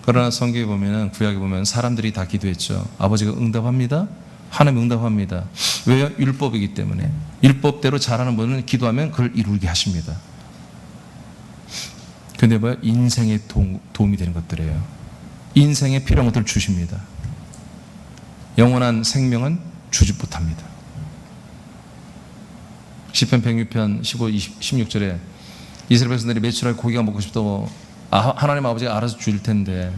A: 그러나 성경에 보면은, 구약에 보면 사람들이 다 기도했죠. 아버지가 응답합니다. 하나님 응답합니다. 왜요? 율법이기 때문에. 율법대로 잘하는 분은 기도하면 그걸 이루게 하십니다. 근데 뭐야? 인생에 도움이 되는 것들이에요. 인생에 필요한 것들을 주십니다. 영원한 생명은 주지 못합니다. 시편 106편 15, 16절에 이스라엘 백성들이 메추라기 고기가 먹고 싶다고 하나님 아버지가 알아서 줄 텐데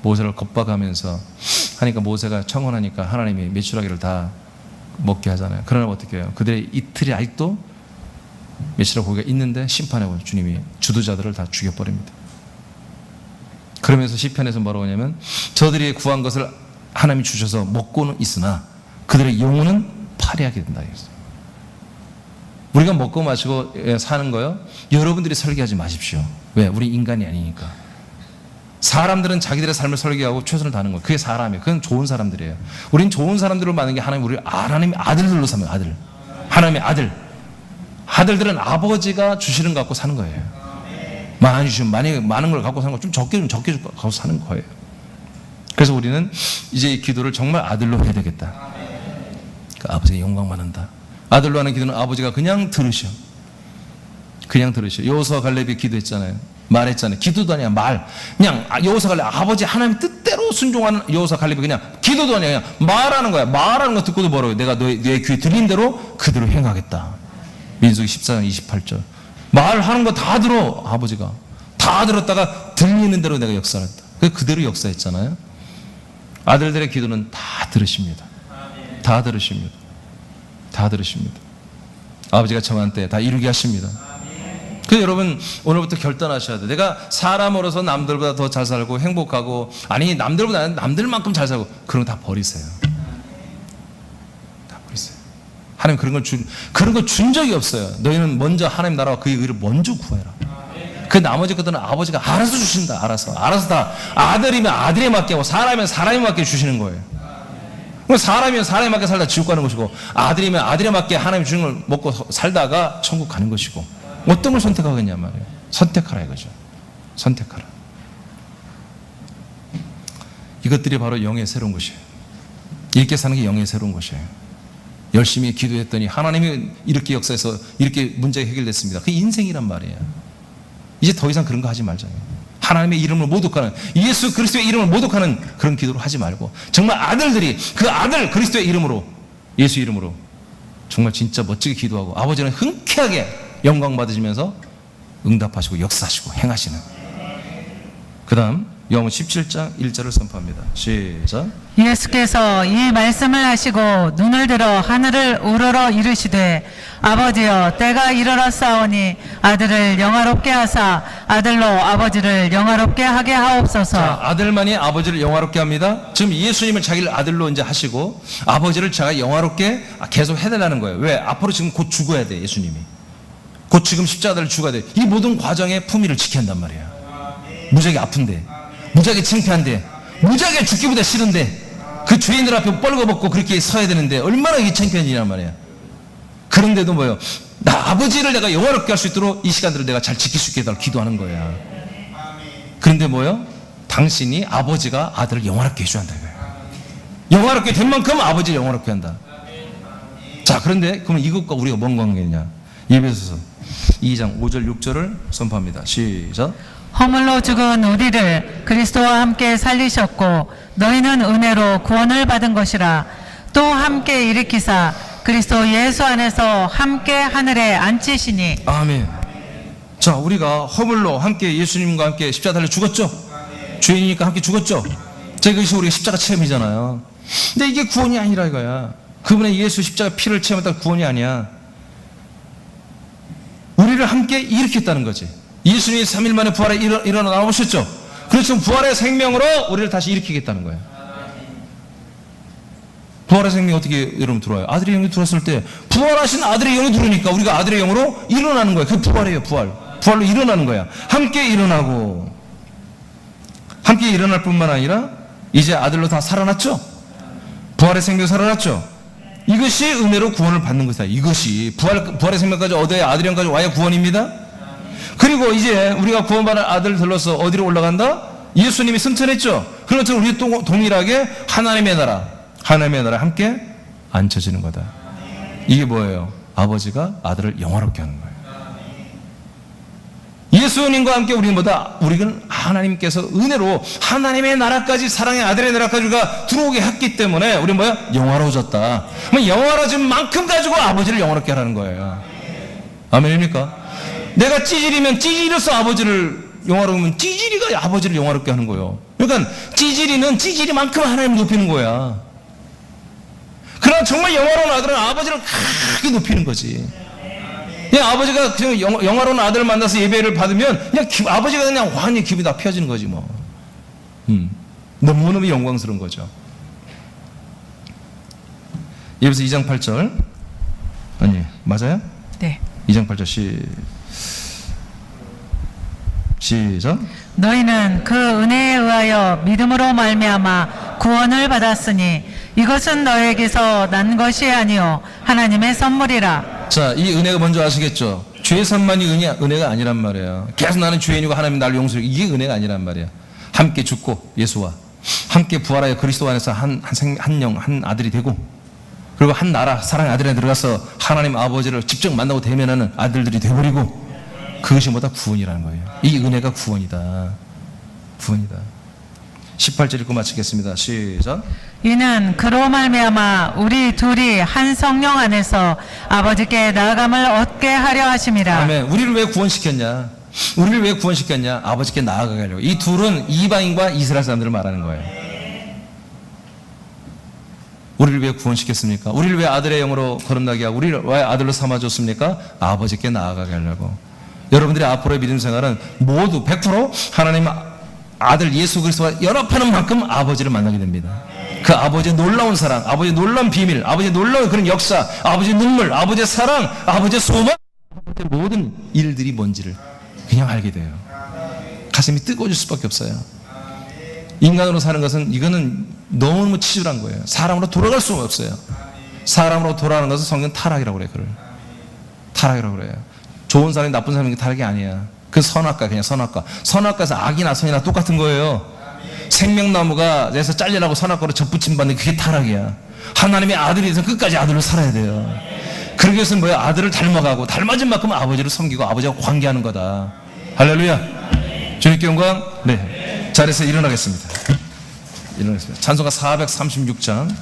A: 모세를 겁박하면서 하니까, 모세가 청혼하니까 하나님이 메추라기를 다 먹게 하잖아요. 그러나 어떻게 해요? 그들의 이틀이 아직도 메추라기 고기가 있는데 심판하고 주님이 주도자들을 다 죽여버립니다. 그러면서 시편에서 뭐라고 하냐면, 저들이 구한 것을 하나님이 주셔서 먹고는 있으나 그들의 영혼은 파괴하게 된다. 우리가 먹고 마시고 사는 거요, 여러분들이 설계하지 마십시오. 왜? 우리 인간이 아니니까. 사람들은 자기들의 삶을 설계하고 최선을 다하는 거예요. 그게 사람이에요. 그건 좋은 사람들이에요. 우린 좋은 사람들을 만든 게 하나님, 우리를 하나님의 아들들로 삼아요. 아들. 하나님의 아들. 아들들은 아버지가 주시는 거 갖고 사는 거예요. 많이 주시면 많은 걸 갖고 사는 거, 좀 적게 갖고 사는 거예요. 그래서 우리는 이제 이 기도를 정말 아들로 해야 되겠다. 그 아버지의 영광만 한다. 아들로 하는 기도는 아버지가 그냥 들으셔. 그냥 들으셔. 여호수아 갈렙이 기도했잖아요. 말했잖아요. 기도도 아니야, 말. 그냥 여호수아 갈렙, 아버지 하나님 뜻대로 순종하는 여호수아 갈렙이 그냥 기도도 아니야, 그냥 말하는 거야. 말하는 거 듣고도 뭐라고 해? 내가 너의 귀에 들린 대로 그대로 행하겠다. 민수기 14장 28절. 말하는 거 다 들어. 아버지가 다 들었다가 들리는 대로 내가 역사했다. 그대로 역사했잖아요. 아들들의 기도는 다 들으십니다. 다 들으십니다. 다 들으십니다. 아버지가 정한 때 다 이루게 하십니다. 그래서 여러분, 오늘부터 결단하셔야 돼요. 내가 사람으로서 남들보다 더 잘 살고 행복하고, 아니 남들보다 아니라 남들만큼 잘 살고, 그런 거 다 버리세요. 다 버리세요. 하나님 그런 거 준 적이 없어요. 너희는 먼저 하나님 나라와 그의 의를 먼저 구해라. 그 나머지 것들은 아버지가 알아서 주신다. 알아서 다. 아들이면 아들에 맞게 하고, 사람이면 사람에 맞게 주시는 거예요. 사람이면 사람에 맞게 살다 지옥 가는 것이고, 아들이면 아들에 맞게 하나님 주신 걸 먹고 살다가 천국 가는 것이고, 어떤 걸 선택하겠냐 말이에요. 선택하라 이거죠. 선택하라. 이것들이 바로 영의 새로운 것이에요. 이렇게 사는 게 영의 새로운 것이에요. 열심히 기도했더니 하나님이 이렇게 역사해서 이렇게 문제가 해결됐습니다. 그게 인생이란 말이에요. 이제 더 이상 그런 거 하지 말자요. 하나님의 이름을 모독하는, 예수 그리스도의 이름을 모독하는 그런 기도를 하지 말고, 정말 아들들이 그 아들 그리스도의 이름으로, 예수 이름으로 정말 진짜 멋지게 기도하고, 아버지는 흔쾌하게 영광 받으시면서 응답하시고 역사하시고 행하시는. 그 다음 요한복음 17장 1절을 선포합니다. 시작.
B: 예수께서 이 말씀을 하시고 눈을 들어 하늘을 우러러 이르시되, 아버지여 때가 이르렀사오니 아들을 영화롭게 하사 아들로 아버지를 영화롭게 하게 하옵소서.
A: 자, 아들만이 아버지를 영화롭게 합니다. 지금 예수님을 자기를 아들로 이제 하시고, 아버지를 제가 영화롭게 계속 해달라는 거예요. 왜? 앞으로 지금 곧 죽어야 돼. 예수님이 곧 지금 십자가를 죽어야 돼. 이 모든 과정의 품위를 지켜야 한단 말이야. 무지하게 아픈데, 무지하게 창피한데, 무지하게 죽기보다 싫은데, 그 죄인들 앞에 뻘거벗고 그렇게 서야 되는데 얼마나 이게 창피한 일이란 말이야. 그런데도 뭐예요? 나 아버지를 내가 영화롭게 할 수 있도록 이 시간들을 내가 잘 지킬 수 있게 해달라고 기도하는 거야. 그런데 뭐예요? 당신이 아버지가 아들을 영화롭게 해줘야 한다 이거예요. 영화롭게 된 만큼 아버지를 영화롭게 한다. 자, 그런데 그러면 이것과 우리가 뭔 관계냐? 예배소서 2장 5절 6절을 선포합니다. 시작.
B: 허물로 죽은 우리를 그리스도와 함께 살리셨고 너희는 은혜로 구원을 받은 것이라. 또 함께 일으키사 그리스도 예수 안에서 함께 하늘에 앉히시니.
A: 아멘. 자, 우리가 허물로 함께 예수님과 함께 십자가 달려 죽었죠. 죄인이니까 함께 죽었죠. 자, 이것이 우리가 십자가 체험이잖아요. 근데 이게 구원이 아니라 이거야. 그분의 예수 십자가 피를 체험했다 구원이 아니야. 우리를 함께 일으켰다는 거지. 예수님이 3일 만에 부활에 일어나 나오셨죠. 그래서 부활의 생명으로 우리를 다시 일으키겠다는 거예요. 부활의 생명이 어떻게 여러분 들어와요? 아들의 영이 들어왔을 때 부활하신 아들의 영이 들어오니까 우리가 아들의 영으로 일어나는 거예요. 그 부활이에요. 부활로 일어나는 거야. 함께 일어나고, 함께 일어날 뿐만 아니라 이제 아들로 다 살아났죠. 부활의 생명 살아났죠. 이것이 은혜로 구원을 받는 것이다. 이것이 부활의 생명까지 얻어야 아들형까지 와야 구원입니다. 그리고 이제 우리가 구원받은 아들들로서 어디로 올라간다? 예수님이 승천했죠. 그런 것처럼 우리 또 동일하게 하나님의 나라 함께 앉혀지는 거다. 이게 뭐예요? 아버지가 아들을 영화롭게 하는 거예요. 예수님과 함께 우리는 하나님께서 은혜로 하나님의 나라까지, 사랑의 아들의 나라까지 우리가 들어오게 했기 때문에 우리는 영화로워졌다. 영화로워진 만큼 가지고 아버지를 영화롭게 하라는 거예요. 아멘입니까? 내가 찌질이면 찌질이로서 아버지를 영화로우면 찌질이가 아버지를 영화롭게 하는 거예요. 그러니까 찌질이는 찌질이만큼 하나님을 높이는 거야. 그러나 정말 영화로운 아들은 아버지를 크게 높이는 거지. 그냥 아버지가 그냥 영화로운 아들을 만나서 예배를 받으면 그냥 아버지가 그냥 완전히 기분이 다 펴지는 거지 뭐. 너무너무 영광스러운 거죠. 예배서 2장 8절. 아니, 맞아요?
B: 네.
A: 2장 8절 시작.
B: 너희는 그 은혜에 의하여 믿음으로 말미암아 구원을 받았으니 이것은 너에게서 난 것이 아니요 하나님의 선물이라.
A: 자, 이 은혜가 먼저 아시겠죠? 죄 산만이 은혜가 아니란 말이에요. 계속 나는 죄인이고 하나님 나를 용서해. 이게 은혜가 아니란 말이에요. 함께 죽고 예수와 함께 부활하여 그리스도 안에서 한 아들이 되고, 그리고 한 나라 사랑의 아들에 들어가서 하나님 아버지를 직접 만나고 대면하는 아들들이 되어버리고, 그것이 뭐다? 구원이라는 거예요. 이 은혜가 구원이다. 18절 읽고 마치겠습니다. 시작.
B: 이는 그로 말미암아 우리 둘이 한 성령 안에서 아버지께 나아감을 얻게 하려 하심이라.
A: 아멘. 우리를 왜 구원시켰냐? 아버지께 나아가게 하려고. 이 둘은 이방인과 이스라엘 사람들을 말하는 거예요. 우리를 왜 구원시켰습니까? 우리를 왜 아들의 영으로 거듭나게 하고 우리를 왜 아들로 삼아줬습니까? 아버지께 나아가게 하려고. 여러분들의 앞으로의 믿음 생활은 모두 100% 하나님 아들 예수 그리스도와 연합하는 만큼 아버지를 만나게 됩니다. 그 아버지의 놀라운 사랑, 아버지의 놀라운 비밀, 아버지의 놀라운 그런 역사, 아버지의 눈물, 아버지의 사랑, 아버지의 소망, 아버지의 모든 일들이 뭔지를 그냥 알게 돼요. 가슴이 뜨거워질 수밖에 없어요. 인간으로 사는 것은 이거는 너무 치졸한 거예요. 사람으로 돌아갈 수가 없어요. 사람으로 돌아가는 것은 성경 타락이라고 그래요. 타락이라고 그래요. 좋은 사람이 나쁜 사람이 타락이 아니야. 그 선악과, 그냥 선악과. 선악과에서 악이나 선이나 똑같은 거예요. 생명나무가 에서 잘리라고 선악과로 접붙임 받는 그게 타락이야. 하나님의 아들이 돼서 끝까지 아들로 살아야 돼요. 그러기 위해서는 뭐야? 아들을 닮아가고 닮아진 만큼 아버지를 섬기고 아버지와 관계하는 거다. 할렐루야. 주님께 영광. 네. 자리에서 일어나겠습니다. 찬송가 436장.